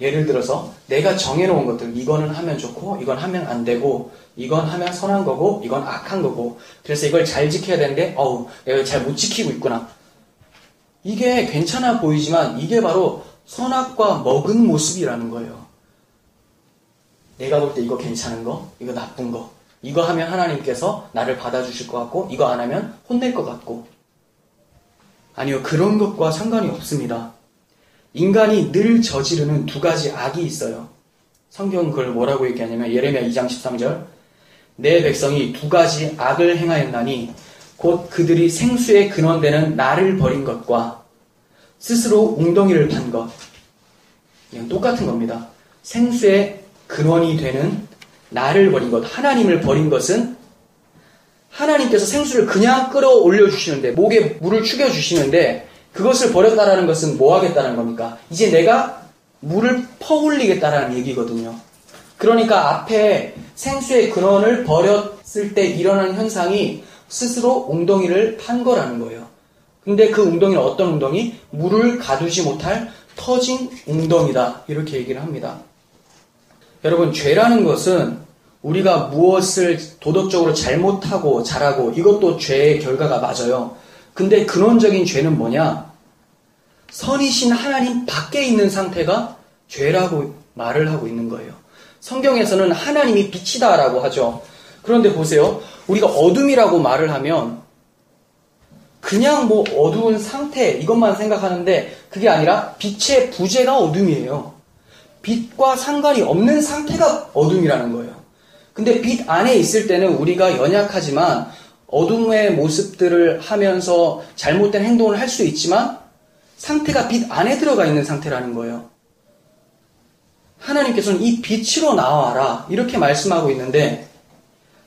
예를 들어서 내가 정해놓은 것들, 이거는 하면 좋고 이건 하면 안 되고 이건 하면 선한 거고 이건 악한 거고 그래서 이걸 잘 지켜야 되는데 내가 잘 못 지키고 있구나. 이게 괜찮아 보이지만 이게 바로 선악과 먹은 모습이라는 거예요. 내가 볼 때 이거 괜찮은 거, 이거 나쁜 거, 이거 하면 하나님께서 나를 받아주실 것 같고 이거 안 하면 혼낼 것 같고. 아니요, 그런 것과 상관이 없습니다. 인간이 늘 저지르는 두 가지 악이 있어요. 성경은 그걸 뭐라고 얘기하냐면 예레미야 2장 13절 내 백성이 두 가지 악을 행하였나니 곧 그들이 생수의 근원되는 나를 버린 것과 스스로 웅덩이를 판 것. 그냥 똑같은 겁니다. 생수의 근원이 되는 나를 버린 것, 하나님을 버린 것은 하나님께서 생수를 그냥 끌어올려 주시는데 목에 물을 축여 주시는데 그것을 버렸다라는 것은 뭐 하겠다는 겁니까? 이제 내가 물을 퍼올리겠다라는 얘기거든요. 그러니까 앞에 생수의 근원을 버렸을 때 일어나는 현상이 스스로 웅덩이를 판 거라는 거예요. 근데 그 웅덩이는 어떤 웅덩이? 물을 가두지 못할 터진 웅덩이다. 이렇게 얘기를 합니다. 여러분, 죄라는 것은 우리가 무엇을 도덕적으로 잘못하고 잘하고 이것도 죄의 결과가 맞아요. 근데 근원적인 죄는 뭐냐? 선이신 하나님 밖에 있는 상태가 죄라고 말을 하고 있는 거예요. 성경에서는 하나님이 빛이다라고 하죠. 그런데 보세요. 우리가 어둠이라고 말을 하면 그냥 뭐 어두운 상태 이것만 생각하는데 그게 아니라 빛의 부재가 어둠이에요. 빛과 상관이 없는 상태가 어둠이라는 거예요. 근데 빛 안에 있을 때는 우리가 연약하지만 어둠의 모습들을 하면서 잘못된 행동을 할 수 있지만 상태가 빛 안에 들어가 있는 상태라는 거예요. 하나님께서는 이 빛으로 나와라 이렇게 말씀하고 있는데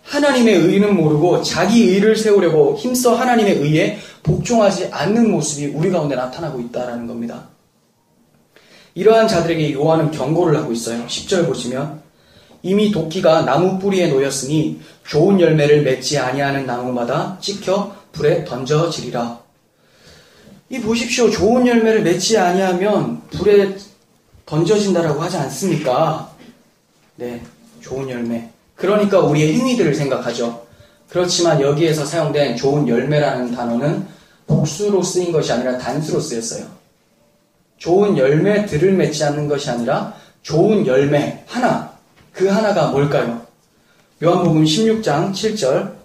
하나님의 의는 모르고 자기 의를 세우려고 힘써 하나님의 의에 복종하지 않는 모습이 우리 가운데 나타나고 있다는 겁니다. 이러한 자들에게 요한은 경고를 하고 있어요. 10절 보시면 이미 도끼가 나무 뿌리에 놓였으니 좋은 열매를 맺지 아니하는 나무마다 찍혀 불에 던져지리라. 이 보십시오. 좋은 열매를 맺지 아니하면 불에 던져진다라고 하지 않습니까? 네, 좋은 열매. 그러니까 우리의 행위들을 생각하죠. 그렇지만 여기에서 사용된 좋은 열매라는 단어는 복수로 쓰인 것이 아니라 단수로 쓰였어요. 좋은 열매들을 맺지 않는 것이 아니라 좋은 열매 하나, 그 하나가 뭘까요? 요한복음 16장 7절.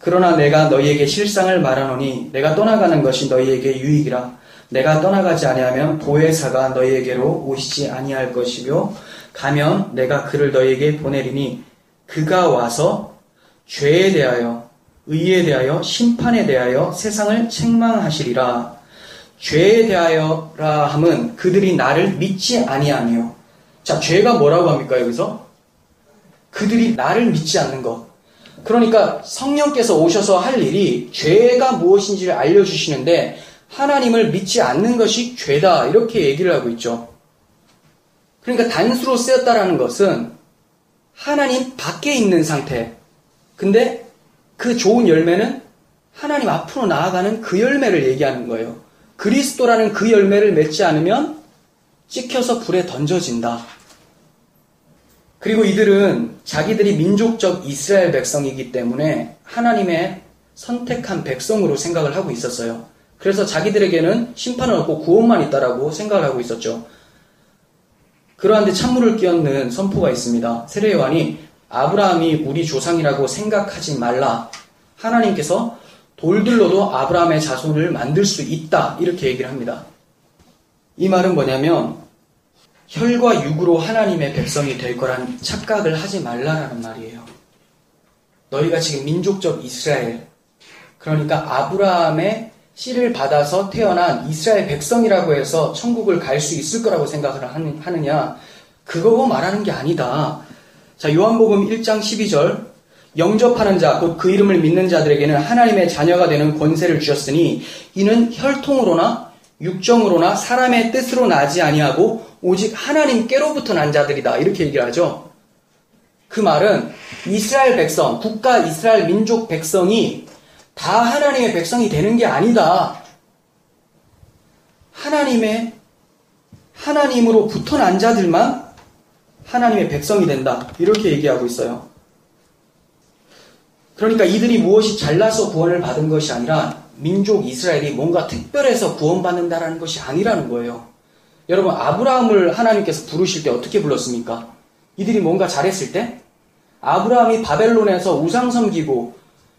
그러나 내가 너희에게 실상을 말하노니 내가 떠나가는 것이 너희에게 유익이라. 내가 떠나가지 아니하면 보혜사가 너희에게로 오시지 아니할 것이며 가면 내가 그를 너희에게 보내리니 그가 와서 죄에 대하여 의에 대하여 심판에 대하여 세상을 책망하시리라. 죄에 대하여라 함은 그들이 나를 믿지 아니하며. 자, 죄가 뭐라고 합니까 여기서? 그들이 나를 믿지 않는 것. 그러니까 성령께서 오셔서 할 일이 죄가 무엇인지를 알려주시는데 하나님을 믿지 않는 것이 죄다 이렇게 얘기를 하고 있죠. 그러니까 단수로 쓰였다라는 것은 하나님 밖에 있는 상태. 근데 그 좋은 열매는 하나님 앞으로 나아가는 그 열매를 얘기하는 거예요. 그리스도라는 그 열매를 맺지 않으면 찍혀서 불에 던져진다. 그리고 이들은 자기들이 민족적 이스라엘 백성이기 때문에 하나님의 선택한 백성으로 생각을 하고 있었어요. 그래서 자기들에게는 심판은 없고 구원만 있다라고 생각을 하고 있었죠. 그러한데 찬물을 끼얹는 선포가 있습니다. 세례 요한이 아브라함이 우리 조상이라고 생각하지 말라. 하나님께서 돌들로도 아브라함의 자손을 만들 수 있다. 이렇게 얘기를 합니다. 이 말은 뭐냐면 혈과 육으로 하나님의 백성이 될 거란 착각을 하지 말라라는 말이에요. 너희가 지금 민족적 이스라엘, 그러니까 아브라함의 씨를 받아서 태어난 이스라엘 백성이라고 해서 천국을 갈 수 있을 거라고 생각을 하느냐? 그거 말하는 게 아니다. 자, 요한복음 1장 12절. 영접하는 자, 곧 그 이름을 믿는 자들에게는 하나님의 자녀가 되는 권세를 주셨으니 이는 혈통으로나 육정으로나 사람의 뜻으로 나지 아니하고 오직 하나님께로부터 난 자들이다. 이렇게 얘기를 하죠. 그 말은 이스라엘 백성, 국가 이스라엘 민족 백성이 다 하나님의 백성이 되는 게 아니다. 하나님으로부터 난 자들만 하나님의 백성이 된다. 이렇게 얘기하고 있어요. 그러니까 이들이 무엇이 잘나서 구원을 받은 것이 아니라 민족 이스라엘이 뭔가 특별해서 구원받는다라는 것이 아니라는 거예요. 여러분, 아브라함을 하나님께서 부르실 때 어떻게 불렀습니까? 이들이 뭔가 잘했을 때? 아브라함이 바벨론에서 우상 섬기고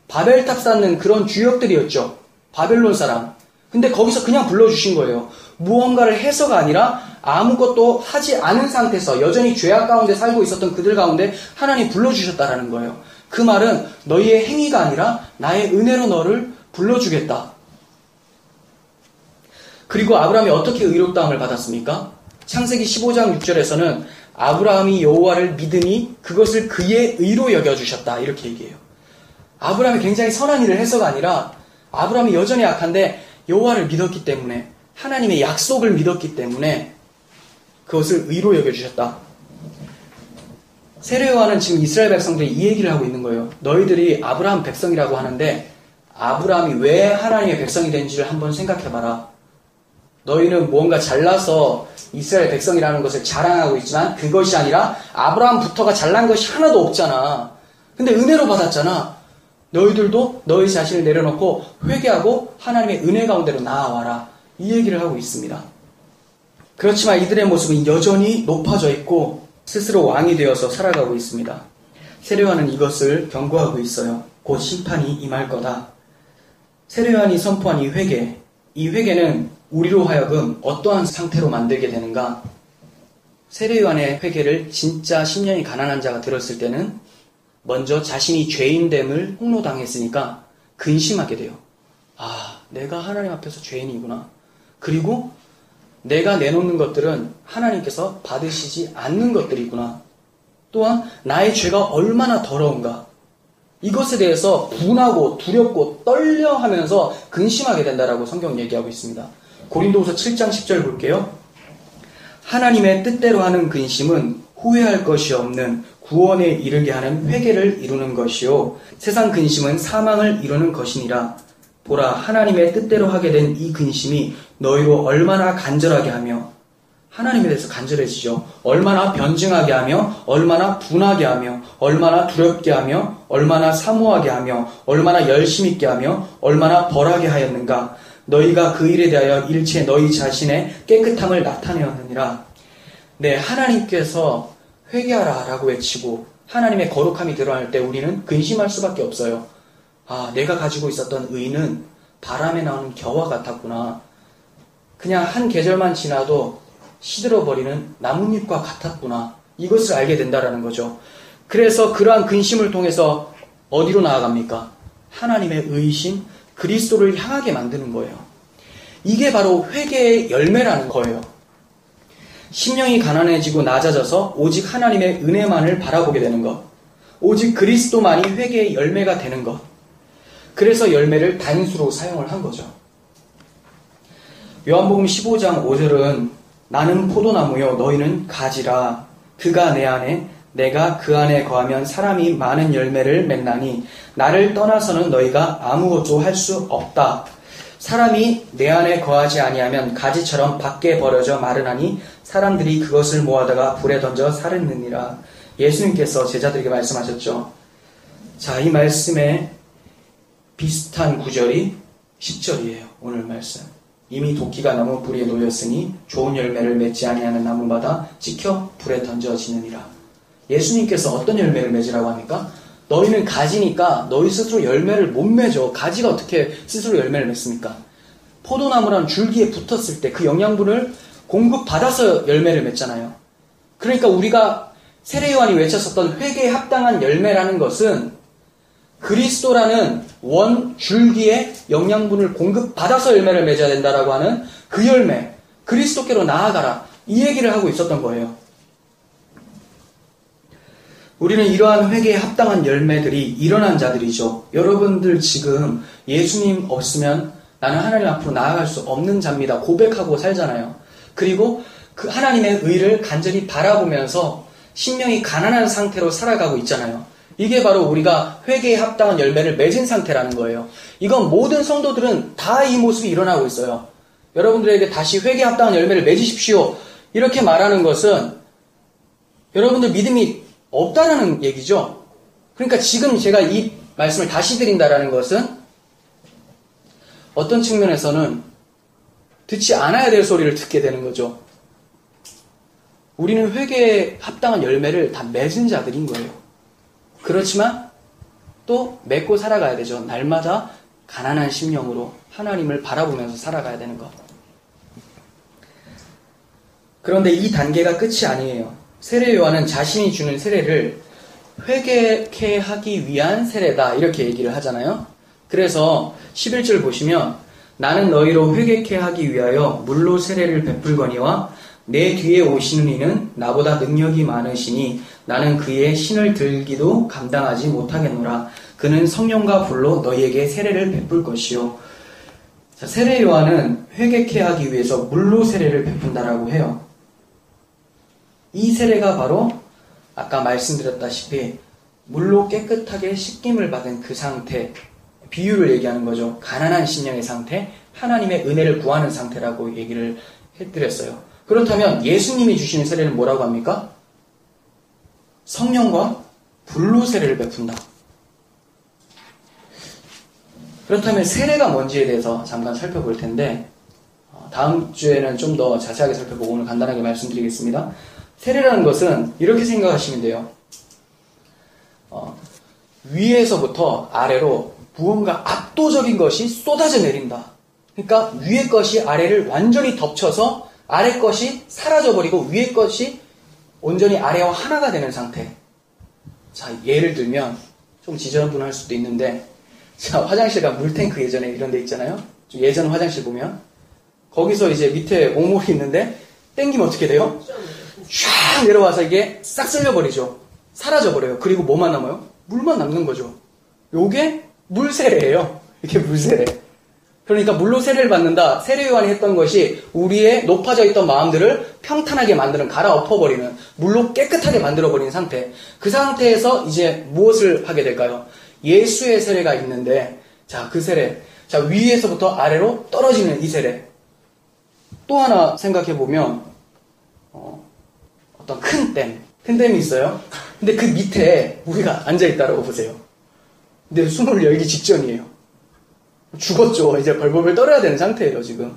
바벨탑 쌓는 그런 주역들이었죠. 바벨론 사람. 근데 거기서 그냥 불러주신 거예요. 무언가를 해서가 아니라 아무것도 하지 않은 상태에서 여전히 죄악 가운데 살고 있었던 그들 가운데 하나님 불러주셨다라는 거예요. 그 말은 너희의 행위가 아니라 나의 은혜로 너를 불러주겠다. 그리고 아브라함이 어떻게 의롭다함을 받았습니까? 창세기 15장 6절에서는 아브라함이 여호와를 믿으니 그것을 그의 의로 여겨주셨다. 이렇게 얘기해요. 아브라함이 굉장히 선한 일을 해서가 아니라 아브라함이 여전히 악한데 여호와를 믿었기 때문에 하나님의 약속을 믿었기 때문에 그것을 의로 여겨주셨다. 세례 요한은 지금 이스라엘 백성들이 이 얘기를 하고 있는 거예요. 너희들이 아브라함 백성이라고 하는데 아브라함이 왜 하나님의 백성이 된지를 한번 생각해봐라. 너희는 무언가 잘나서 이스라엘 백성이라는 것을 자랑하고 있지만 그것이 아니라 아브라함부터가 잘난 것이 하나도 없잖아. 근데 은혜로 받았잖아. 너희들도 너희 자신을 내려놓고 회개하고 하나님의 은혜 가운데로 나아와라. 이 얘기를 하고 있습니다. 그렇지만 이들의 모습은 여전히 높아져 있고 스스로 왕이 되어서 살아가고 있습니다. 세례 요한은 이것을 경고하고 있어요. 곧 심판이 임할 거다. 세례 요한이 선포한 이 회개는 우리로 하여금 어떠한 상태로 만들게 되는가? 세례 요한의 회개를 진짜 심령이 가난한 자가 들었을 때는 먼저 자신이 죄인됨을 폭로당했으니까 근심하게 돼요. 아, 내가 하나님 앞에서 죄인이구나. 그리고 내가 내놓는 것들은 하나님께서 받으시지 않는 것들이구나. 또한 나의 죄가 얼마나 더러운가. 이것에 대해서 분하고 두렵고 떨려하면서 근심하게 된다라고 성경 얘기하고 있습니다. 고린도후서 7장 10절 볼게요. 하나님의 뜻대로 하는 근심은 후회할 것이 없는 구원에 이르게 하는 회개를 이루는 것이요 세상 근심은 사망을 이루는 것이니라. 보라, 하나님의 뜻대로 하게 된 이 근심이 너희로 얼마나 간절하게 하며, 하나님에 대해서 간절해지죠. 얼마나 변증하게 하며, 얼마나 분하게 하며, 얼마나 두렵게 하며, 얼마나 사모하게 하며, 얼마나 열심 있게 하며, 얼마나 벌하게 하였는가. 너희가 그 일에 대하여 일체 너희 자신의 깨끗함을 나타내었느니라. 네, 하나님께서 회개하라 라고 외치고 하나님의 거룩함이 드러날 때 우리는 근심할 수밖에 없어요. 아, 내가 가지고 있었던 의는 바람에 나오는 겨와 같았구나. 그냥 한 계절만 지나도 시들어버리는 나뭇잎과 같았구나. 이것을 알게 된다라는 거죠. 그래서 그러한 근심을 통해서 어디로 나아갑니까? 하나님의 의이신 그리스도를 향하게 만드는 거예요. 이게 바로 회개의 열매라는 거예요. 심령이 가난해지고 낮아져서 오직 하나님의 은혜만을 바라보게 되는 것. 오직 그리스도만이 회개의 열매가 되는 것. 그래서 열매를 단수로 사용을 한 거죠. 요한복음 15장 5절은 나는 포도나무요 너희는 가지라. 그가 내 안에 내가 그 안에 거하면 사람이 많은 열매를 맺나니 나를 떠나서는 너희가 아무것도 할 수 없다. 사람이 내 안에 거하지 아니하면 가지처럼 밖에 버려져 마르나니 사람들이 그것을 모아다가 불에 던져 사르느니라. 예수님께서 제자들에게 말씀하셨죠. 자, 이 말씀에 비슷한 구절이 10절이에요. 오늘 말씀. 이미 도끼가 나무 뿌리에 놓였으니 좋은 열매를 맺지 아니하는 나무마다 찍혀 불에 던져지느니라. 예수님께서 어떤 열매를 맺으라고 합니까? 너희는 가지니까 너희 스스로 열매를 못 맺어. 가지가 어떻게 스스로 열매를 맺습니까? 포도나무란 줄기에 붙었을 때 그 영양분을 공급받아서 열매를 맺잖아요. 그러니까 우리가 세례요한이 외쳤었던 회개에 합당한 열매라는 것은 그리스도라는 원 줄기에 영양분을 공급받아서 열매를 맺어야 된다라고 하는 그 열매, 그리스도께로 나아가라. 이 얘기를 하고 있었던 거예요. 우리는 이러한 회개에 합당한 열매들이 일어난 자들이죠. 여러분들 지금 예수님 없으면 나는 하나님 앞으로 나아갈 수 없는 자입니다. 고백하고 살잖아요. 그리고 그 하나님의 의를 간절히 바라보면서 심령이 가난한 상태로 살아가고 있잖아요. 이게 바로 우리가 회개에 합당한 열매를 맺은 상태라는 거예요. 이건 모든 성도들은 다 이 모습이 일어나고 있어요. 여러분들에게 다시 회개에 합당한 열매를 맺으십시오. 이렇게 말하는 것은 여러분들 믿음이 없다라는 얘기죠. 그러니까 지금 제가 이 말씀을 다시 드린다라는 것은 어떤 측면에서는 듣지 않아야 될 소리를 듣게 되는 거죠. 우리는 회개에 합당한 열매를 다 맺은 자들인 거예요. 그렇지만 또 맺고 살아가야 되죠. 날마다 가난한 심령으로 하나님을 바라보면서 살아가야 되는 것. 그런데 이 단계가 끝이 아니에요. 세례 요한은 자신이 주는 세례를 회개케 하기 위한 세례다 이렇게 얘기를 하잖아요. 그래서 11절 보시면 나는 너희로 회개케 하기 위하여 물로 세례를 베풀거니와 내 뒤에 오시는 이는 나보다 능력이 많으시니 나는 그의 신을 들기도 감당하지 못하겠노라. 그는 성령과 불로 너희에게 세례를 베풀 것이요. 자, 세례 요한은 회개케 하기 위해서 물로 세례를 베푼다라고 해요. 이 세례가 바로 아까 말씀드렸다시피 물로 깨끗하게 씻김을 받은 그 상태, 비유를 얘기하는 거죠. 가난한 심령의 상태, 하나님의 은혜를 구하는 상태라고 얘기를 해드렸어요. 그렇다면 예수님이 주시는 세례는 뭐라고 합니까? 성령과 불로 세례를 베푼다. 그렇다면 세례가 뭔지에 대해서 잠깐 살펴볼 텐데 다음 주에는 좀 더 자세하게 살펴보고 오늘 간단하게 말씀드리겠습니다. 세례라는 것은 이렇게 생각하시면 돼요. 위에서부터 아래로 무언가 압도적인 것이 쏟아져 내린다. 그러니까 위의 것이 아래를 완전히 덮쳐서 아래 것이 사라져버리고 위의 것이 온전히 아래와 하나가 되는 상태. 자, 예를 들면 좀 지저분할 수도 있는데 자, 화장실과 물탱크 예전에 이런 데 있잖아요. 예전 화장실 보면 거기서 이제 밑에 오물이 있는데 땡기면 어떻게 돼요? 쫙 내려와서 이게 싹 쓸려버리죠. 사라져버려요. 그리고 뭐만 남아요? 물만 남는 거죠. 요게 물세례예요. 이게 물세례. 그러니까 물로 세례를 받는다. 세례 요한이 했던 것이 우리의 높아져 있던 마음들을 평탄하게 만드는, 갈아엎어버리는, 물로 깨끗하게 만들어버리는 상태. 그 상태에서 이제 무엇을 하게 될까요? 예수의 세례가 있는데, 자, 그 세례. 자, 위에서부터 아래로 떨어지는 이 세례. 또 하나 생각해보면, 어떤 큰 댐이 있어요. 근데 그 밑에 우리가 앉아있다라고 보세요. 근데 숨을 열기 직전이에요. 죽었죠. 이제 벌벌벌 떨어야 되는 상태예요, 지금.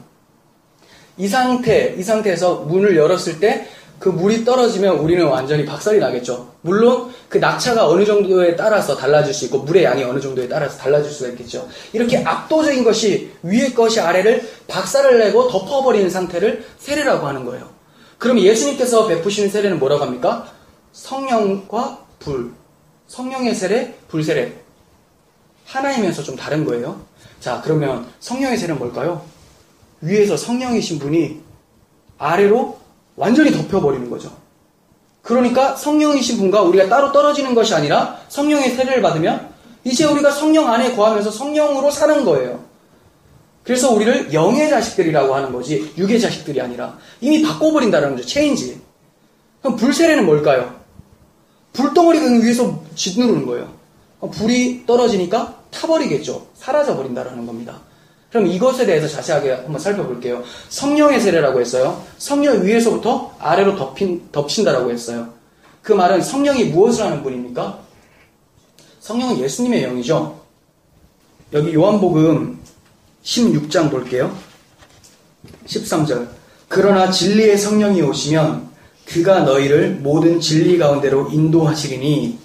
이 상태에서 문을 열었을 때 그 물이 떨어지면 우리는 완전히 박살이 나겠죠. 물론 그 낙차가 어느 정도에 따라서 달라질 수 있고 물의 양이 어느 정도에 따라서 달라질 수가 있겠죠. 이렇게 압도적인 것이 위의 것이 아래를 박살을 내고 덮어버리는 상태를 세례라고 하는 거예요. 그럼 예수님께서 베푸시는 세례는 뭐라고 합니까? 성령과 불. 성령의 세례, 불세례. 하나이면서 좀 다른 거예요. 자, 그러면 성령의 세례는 뭘까요? 위에서 성령이신 분이 아래로 완전히 덮여버리는 거죠. 그러니까 성령이신 분과 우리가 따로 떨어지는 것이 아니라 성령의 세례를 받으면 이제 우리가 성령 안에 거하면서 성령으로 사는 거예요. 그래서 우리를 영의 자식들이라고 하는 거지 육의 자식들이 아니라 이미 바꿔버린다는 거죠. 체인지. 그럼 불세례는 뭘까요? 불덩어리가 위에서 짓누르는 거예요. 불이 떨어지니까 타버리겠죠. 사라져버린다는 겁니다. 그럼 이것에 대해서 자세하게 한번 살펴볼게요. 성령의 세례라고 했어요. 성령 위에서부터 아래로 덮친다라고 했어요. 그 말은 성령이 무엇을 하는 분입니까? 성령은 예수님의 영이죠. 여기 요한복음 16장 볼게요. 13절. 그러나 진리의 성령이 오시면 그가 너희를 모든 진리 가운데로 인도하시리니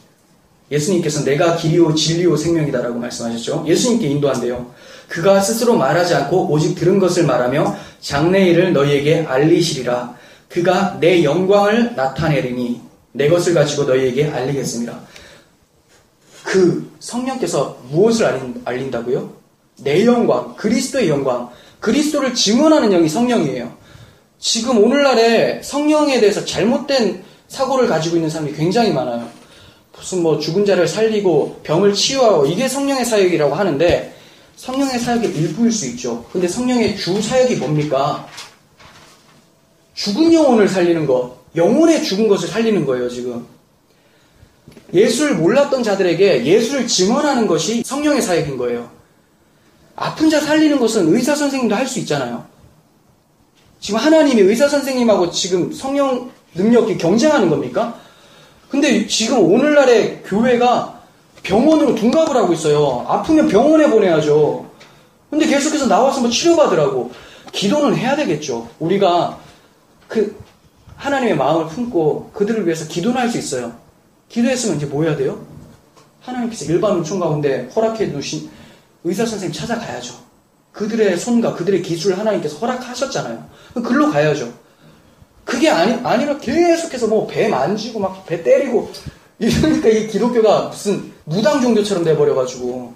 예수님께서 내가 길이요 진리요 생명이다라고 말씀하셨죠. 예수님께 인도한대요. 그가 스스로 말하지 않고 오직 들은 것을 말하며 장래일을 너희에게 알리시리라. 그가 내 영광을 나타내리니 내 것을 가지고 너희에게 알리겠습니다. 그 성령께서 무엇을 알린다고요? 내 영광, 그리스도의 영광. 그리스도를 증언하는 영이 성령이에요. 지금 오늘날에 성령에 대해서 잘못된 사고를 가지고 있는 사람이 굉장히 많아요. 무슨 죽은 자를 살리고 병을 치유하고 이게 성령의 사역이라고 하는데 성령의 사역의 일부일 수 있죠. 근데 성령의 주 사역이 뭡니까? 죽은 영혼을 살리는 것, 영혼의 죽은 것을 살리는 거예요, 지금. 예수를 몰랐던 자들에게 예수를 증언하는 것이 성령의 사역인 거예요. 아픈 자 살리는 것은 의사 선생님도 할 수 있잖아요. 지금 하나님이 의사 선생님하고 지금 성령 능력이 경쟁하는 겁니까? 근데 지금 오늘날의 교회가 병원으로 둔갑을 하고 있어요. 아프면 병원에 보내야죠. 근데 계속해서 나와서 치료받으라고. 기도는 해야 되겠죠. 우리가 하나님의 마음을 품고 그들을 위해서 기도는 할 수 있어요. 기도했으면 이제 뭐 해야 돼요? 하나님께서 일반 은총 가운데 허락해 두신 의사 선생님 찾아가야죠. 그들의 손과 그들의 기술을 하나님께서 허락하셨잖아요. 글로 가야죠. 그게 아니라 계속해서 배 만지고 막 배 때리고 이러니까 이 기독교가 무슨 무당 종교처럼 돼버려가지고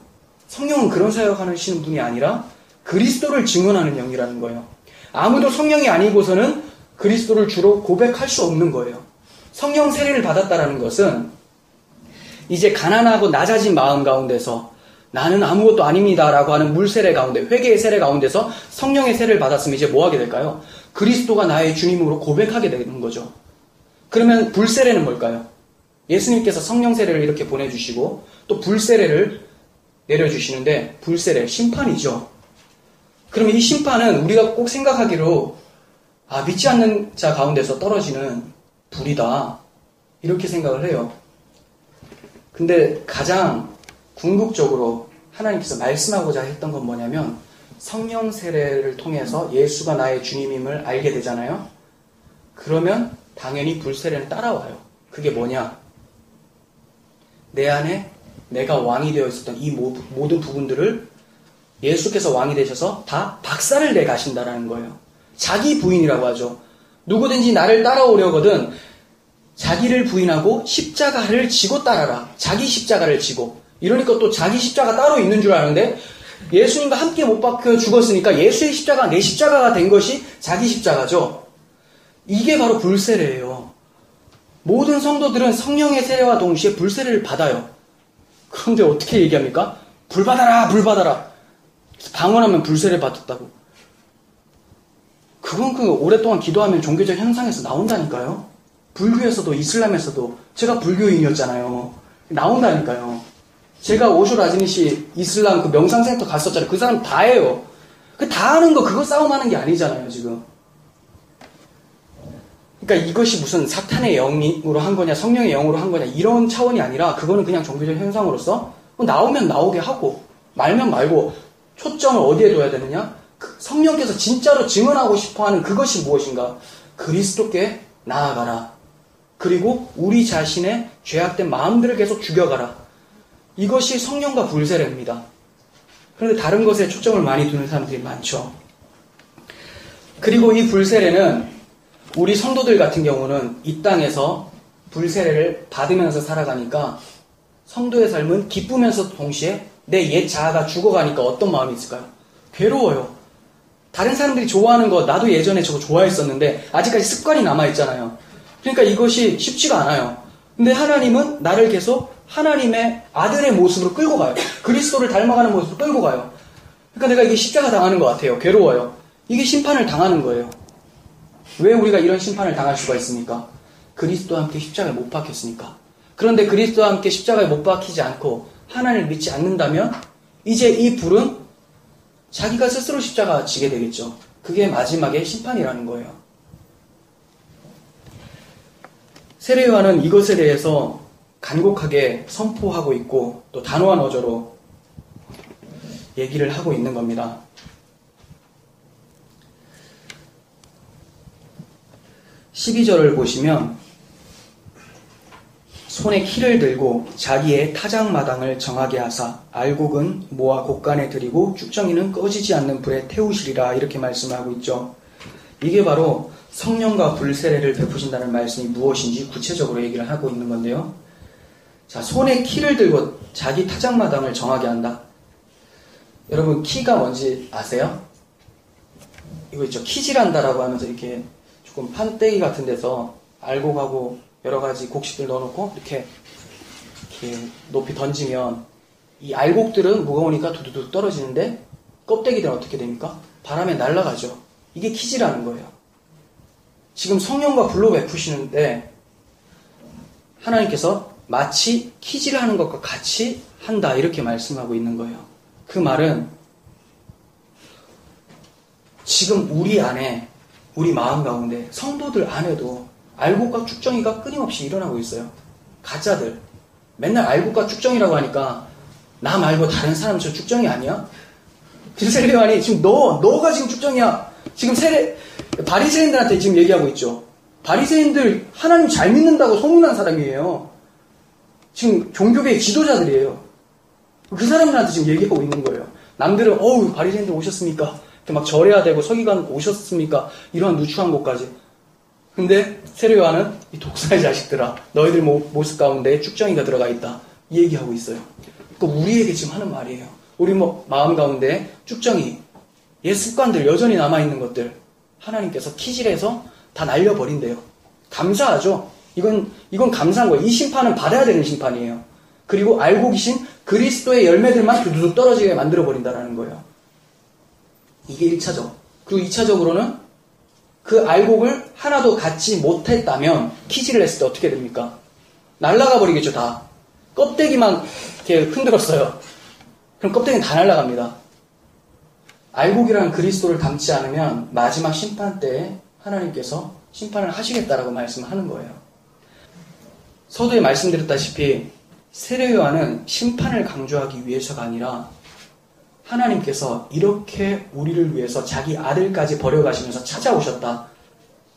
성령은 그런 사역하시는 분이 아니라 그리스도를 증언하는 영이라는 거예요. 아무도 성령이 아니고서는 그리스도를 주로 고백할 수 없는 거예요. 성령 세례를 받았다라는 것은 이제 가난하고 낮아진 마음 가운데서 나는 아무것도 아닙니다라고 하는 물세례 가운데, 회개의 세례 가운데서 성령의 세례를 받았으면 이제 뭐 하게 될까요? 그리스도가 나의 주님으로 고백하게 되는 거죠. 그러면 불세례는 뭘까요? 예수님께서 성령 세례를 이렇게 보내주시고 또 불세례를 내려주시는데 불세례, 심판이죠. 그러면 이 심판은 우리가 꼭 생각하기로 믿지 않는 자 가운데서 떨어지는 불이다. 이렇게 생각을 해요. 근데 가장 궁극적으로 하나님께서 말씀하고자 했던 건 뭐냐면 성령 세례를 통해서 예수가 나의 주님임을 알게 되잖아요. 그러면 당연히 불세례는 따라와요. 그게 뭐냐? 내 안에 내가 왕이 되어 있었던 이 모든 부분들을 예수께서 왕이 되셔서 다 박살을 내 가신다라는 거예요. 자기 부인이라고 하죠. 누구든지 나를 따라오려거든 자기를 부인하고 십자가를 지고 따라라. 자기 십자가를 지고. 이러니까 또 자기 십자가 따로 있는 줄 아는데 예수님과 함께 못 박혀 죽었으니까 예수의 십자가, 내 십자가가 된 것이 자기 십자가죠. 이게 바로 불세례예요. 모든 성도들은 성령의 세례와 동시에 불세례를 받아요. 그런데 어떻게 얘기합니까? 불 받아라, 불 받아라. 방언하면 불세례 받았다고. 그건 오랫동안 기도하면 종교적 현상에서 나온다니까요. 불교에서도 이슬람에서도 제가 불교인이었잖아요. 나온다니까요. 제가 오쇼 라지니시 이슬람 그 명상센터 갔었잖아요. 그 사람 다 해요. 다 하는 거 그거 싸움하는 게 아니잖아요, 지금. 그러니까 이것이 무슨 사탄의 영으로 한 거냐, 성령의 영으로 한 거냐 이런 차원이 아니라 그거는 그냥 종교적 현상으로서 나오면 나오게 하고 말면 말고 초점을 어디에 둬야 되느냐? 성령께서 진짜로 증언하고 싶어하는 그것이 무엇인가? 그리스도께 나아가라. 그리고 우리 자신의 죄악된 마음들을 계속 죽여가라. 이것이 성령과 불세례입니다. 그런데 다른 것에 초점을 많이 두는 사람들이 많죠. 그리고 이 불세례는 우리 성도들 같은 경우는 이 땅에서 불세례를 받으면서 살아가니까 성도의 삶은 기쁘면서 동시에 내 옛 자아가 죽어가니까 어떤 마음이 있을까요? 괴로워요. 다른 사람들이 좋아하는 거 나도 예전에 저거 좋아했었는데 아직까지 습관이 남아있잖아요. 그러니까 이것이 쉽지가 않아요. 근데 하나님은 나를 계속 하나님의 아들의 모습으로 끌고 가요. 그리스도를 닮아가는 모습으로 끌고 가요. 그러니까 내가 이게 십자가 당하는 것 같아요. 괴로워요. 이게 심판을 당하는 거예요. 왜 우리가 이런 심판을 당할 수가 있습니까? 그리스도와 함께 십자가에 못 박혔으니까. 그런데 그리스도와 함께 십자가에 못 박히지 않고 하나님을 믿지 않는다면 이제 이 불은 자기가 스스로 십자가 지게 되겠죠. 그게 마지막에 심판이라는 거예요. 세례 요한은 이것에 대해서 간곡하게 선포하고 있고 또 단호한 어조로 얘기를 하고 있는 겁니다. 12절을 보시면 손에 키를 들고 자기의 타작마당을 정하게 하사 알곡은 모아 곳간에 들이고 쭉정이는 꺼지지 않는 불에 태우시리라 이렇게 말씀하고 있죠. 이게 바로 성령과 불세례를 베푸신다는 말씀이 무엇인지 구체적으로 얘기를 하고 있는 건데요. 자, 손에 키를 들고 자기 타작마당을 정하게 한다. 여러분 키가 뭔지 아세요? 이거 있죠. 키질한다라고 하면서 이렇게 조금 판때기 같은 데서 알곡하고 여러 가지 곡식들 넣어놓고 이렇게 높이 던지면 이 알곡들은 무거우니까 두두둑 떨어지는데 껍데기들은 어떻게 됩니까? 바람에 날아가죠. 이게 키지라는 거예요. 지금 성령과 불로 베푸시는데 하나님께서 마치 키질을 하는 것과 같이 한다 이렇게 말씀하고 있는 거예요. 그 말은 지금 우리 안에 우리 마음 가운데 성도들 안에도 알곡과 쭉정이가 끊임없이 일어나고 있어요. 가짜들. 맨날 알곡과 쭉정이라고 하니까 나 말고 다른 사람 저 쭉정이 아니야? 지금 세례 요한이 지금 너가 지금 쭉정이야. 지금 바리새인들한테 지금 얘기하고 있죠. 바리새인들 하나님 잘 믿는다고 소문난 사람이에요. 지금 종교계의 지도자들이에요. 그 사람들한테 지금 얘기하고 있는 거예요. 남들은 바리새인들 오셨습니까? 이렇게 막 절해야 되고 서기관 오셨습니까? 이러한 누추한 곳까지. 근데 세례 요한은 이 독사의 자식들아 너희들 모습 가운데 쭉정이가 들어가 있다 이 얘기하고 있어요. 그러니까 우리에게 지금 하는 말이에요. 우리 마음 가운데 쭉정이 옛 습관들 여전히 남아있는 것들 하나님께서 키질해서 다 날려버린대요. 감사하죠. 이건 감사한 거예요. 이 심판은 받아야 되는 심판이에요. 그리고 알고 계신 그리스도의 열매들만 두두둑 떨어지게 만들어버린다는 거예요. 이게 1차적. 그리고 2차적으로는 그 알곡을 하나도 갖지 못했다면 키질을 했을 때 어떻게 됩니까? 날아가 버리겠죠. 다. 껍데기만 이렇게 흔들었어요. 그럼 껍데기는 다 날아갑니다. 알곡이라는 그리스도를 담지 않으면 마지막 심판 때에 하나님께서 심판을 하시겠다라고 말씀하는 거예요. 서두에 말씀드렸다시피 세례 요한은 심판을 강조하기 위해서가 아니라 하나님께서 이렇게 우리를 위해서 자기 아들까지 버려가시면서 찾아오셨다.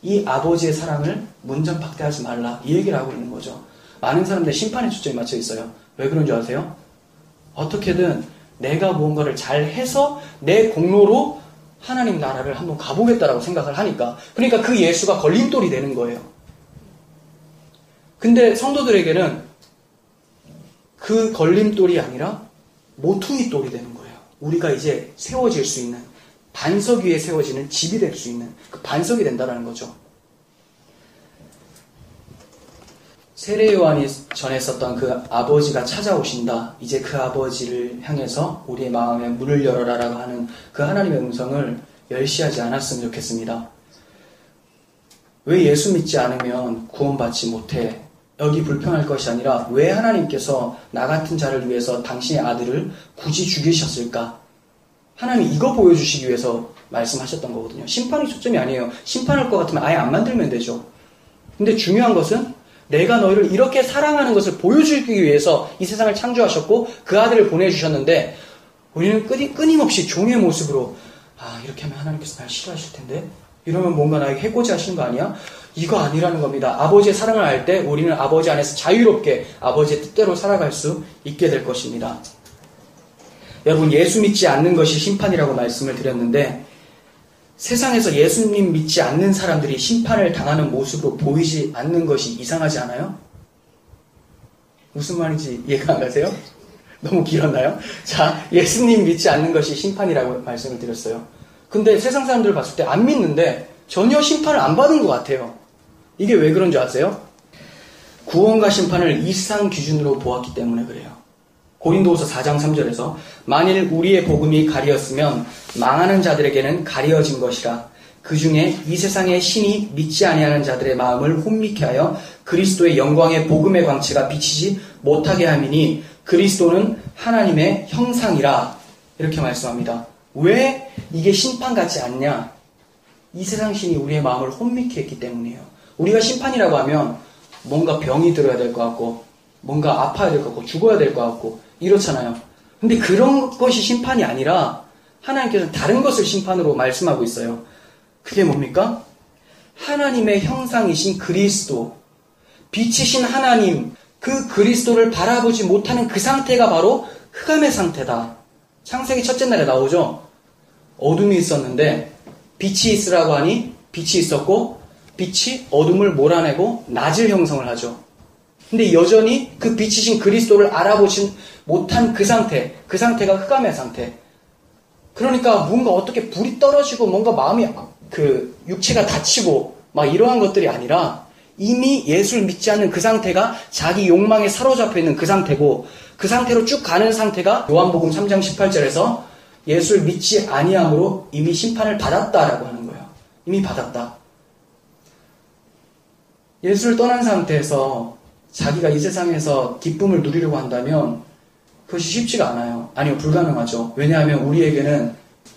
이 아버지의 사랑을 문전박대하지 말라. 이 얘기를 하고 있는 거죠. 많은 사람들이 심판에 초점이 맞춰 있어요. 왜 그런 줄 아세요? 어떻게든 내가 무언가를 잘해서 내 공로로 하나님 나라를 한번 가보겠다라고 생각을 하니까. 그러니까 그 예수가 걸림돌이 되는 거예요. 근데 성도들에게는 그 걸림돌이 아니라 모퉁이 돌이 되는 거예요. 우리가 이제 세워질 수 있는, 반석 위에 세워지는 집이 될 수 있는 그 반석이 된다는 거죠. 세례 요한이 전했었던 그 아버지가 찾아오신다. 이제 그 아버지를 향해서 우리의 마음에 문을 열어라라고 하는 그 하나님의 음성을 멸시하지 않았으면 좋겠습니다. 왜 예수 믿지 않으면 구원받지 못해? 여기 불평할 것이 아니라 왜 하나님께서 나 같은 자를 위해서 당신의 아들을 굳이 죽이셨을까? 하나님이 이거 보여주시기 위해서 말씀하셨던 거거든요. 심판이 초점이 아니에요. 심판할 것 같으면 아예 안 만들면 되죠. 근데 중요한 것은 내가 너희를 이렇게 사랑하는 것을 보여주기 위해서 이 세상을 창조하셨고 그 아들을 보내주셨는데 우리는 끊임없이 종의 모습으로 이렇게 하면 하나님께서 날 싫어하실 텐데 이러면 뭔가 나에게 해코지 하시는 거 아니야? 이거 아니라는 겁니다. 아버지의 사랑을 알 때 우리는 아버지 안에서 자유롭게 아버지의 뜻대로 살아갈 수 있게 될 것입니다. 여러분, 예수 믿지 않는 것이 심판이라고 말씀을 드렸는데, 세상에서 예수님 믿지 않는 사람들이 심판을 당하는 모습으로 보이지 않는 것이 이상하지 않아요? 무슨 말인지 이해가 안 가세요? 너무 길었나요? 자, 예수님 믿지 않는 것이 심판이라고 말씀을 드렸어요. 근데 세상 사람들을 봤을 때 안 믿는데 전혀 심판을 안 받은 것 같아요. 이게 왜 그런 줄 아세요? 구원과 심판을 이상 기준으로 보았기 때문에 그래요. 고린도후서 4장 3절에서 만일 우리의 복음이 가리었으면 망하는 자들에게는 가려진 것이라. 그 중에 이 세상의 신이 믿지 아니하는 자들의 마음을 혼미케 하여 그리스도의 영광의 복음의 광채가 비치지 못하게 함이니 그리스도는 하나님의 형상이라. 이렇게 말씀합니다. 왜 이게 심판 같지 않냐? 이 세상 신이 우리의 마음을 혼미케 했기 때문이에요. 우리가 심판이라고 하면 뭔가 병이 들어야 될 것 같고 뭔가 아파야 될 것 같고 죽어야 될 것 같고 이렇잖아요. 근데 그런 것이 심판이 아니라 하나님께서는 다른 것을 심판으로 말씀하고 있어요. 그게 뭡니까? 하나님의 형상이신 그리스도, 빛이신 하나님, 그 그리스도를 바라보지 못하는 그 상태가 바로 흑암의 상태다. 창세기 첫째 날에 나오죠. 어둠이 있었는데 빛이 있으라고 하니 빛이 있었고 빛이 어둠을 몰아내고 낮을 형성을 하죠. 근데 여전히 그 빛이신 그리스도를 알아보지 못한 그 상태가 흑암의 상태. 그러니까 뭔가 어떻게 불이 떨어지고 뭔가 마음이 육체가 다치고 막 이러한 것들이 아니라 이미 예수를 믿지 않는 그 상태가 자기 욕망에 사로잡혀 있는 그 상태고, 그 상태로 쭉 가는 상태가 요한복음 3장 18절에서 예수를 믿지 아니함으로 이미 심판을 받았다라고 하는 거예요. 이미 받았다. 예수를 떠난 상태에서 자기가 이 세상에서 기쁨을 누리려고 한다면 그것이 쉽지가 않아요. 아니요, 불가능하죠. 왜냐하면 우리에게는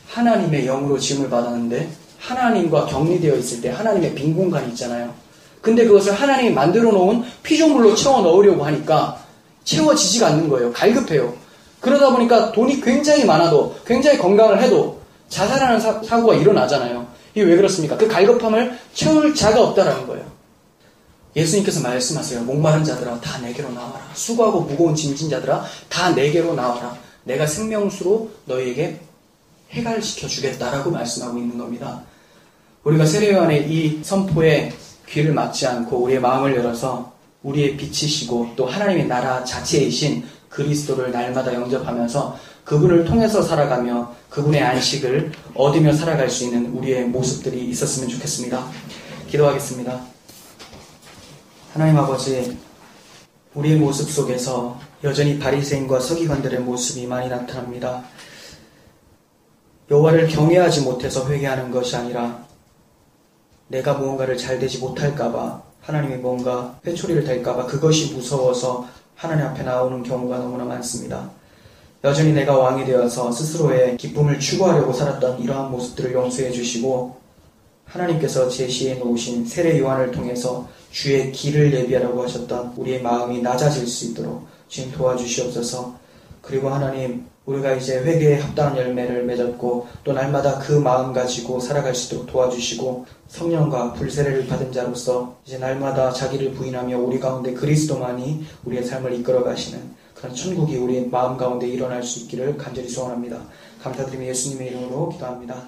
하나님의 영으로 지음을 받았는데 하나님과 격리되어 있을 때 하나님의 빈 공간이 있잖아요. 근데 그것을 하나님이 만들어 놓은 피조물로 채워 넣으려고 하니까 채워지지가 않는 거예요. 갈급해요. 그러다 보니까 돈이 굉장히 많아도, 굉장히 건강을 해도 자살하는 사고가 일어나잖아요. 이게 왜 그렇습니까? 그 갈급함을 채울 자가 없다라는 거예요. 예수님께서 말씀하세요. 목마른 자들아 다 내게로 나와라. 수고하고 무거운 짐진 자들아 다 내게로 나와라. 내가 생명수로 너희에게 해갈시켜 주겠다라고 말씀하고 있는 겁니다. 우리가 세례요한의 이 선포에 귀를 막지 않고 우리의 마음을 열어서 우리의 빛이시고 또 하나님의 나라 자체이신 그리스도를 날마다 영접하면서 그분을 통해서 살아가며 그분의 안식을 얻으며 살아갈 수 있는 우리의 모습들이 있었으면 좋겠습니다. 기도하겠습니다. 하나님 아버지, 우리의 모습 속에서 여전히 바리새인과 서기관들의 모습이 많이 나타납니다. 여호와를 경외하지 못해서 회개하는 것이 아니라 내가 무언가를 잘 되지 못할까봐, 하나님이 뭔가 회초리를 댈까봐 그것이 무서워서 하나님 앞에 나오는 경우가 너무나 많습니다. 여전히 내가 왕이 되어서 스스로의 기쁨을 추구하려고 살았던 이러한 모습들을 용서해 주시고 하나님께서 제시해 놓으신 세례 요한을 통해서 주의 길을 예비하라고 하셨던 우리의 마음이 낮아질 수 있도록 지금 도와주시옵소서. 그리고 하나님, 우리가 이제 회개에 합당한 열매를 맺었고 또 날마다 그 마음 가지고 살아갈 수 있도록 도와주시고 성령과 불세례를 받은 자로서 이제 날마다 자기를 부인하며 우리 가운데 그리스도만이 우리의 삶을 이끌어 가시는 그런 천국이 우리의 마음 가운데 일어날 수 있기를 간절히 소원합니다. 감사드리며 예수님의 이름으로 기도합니다.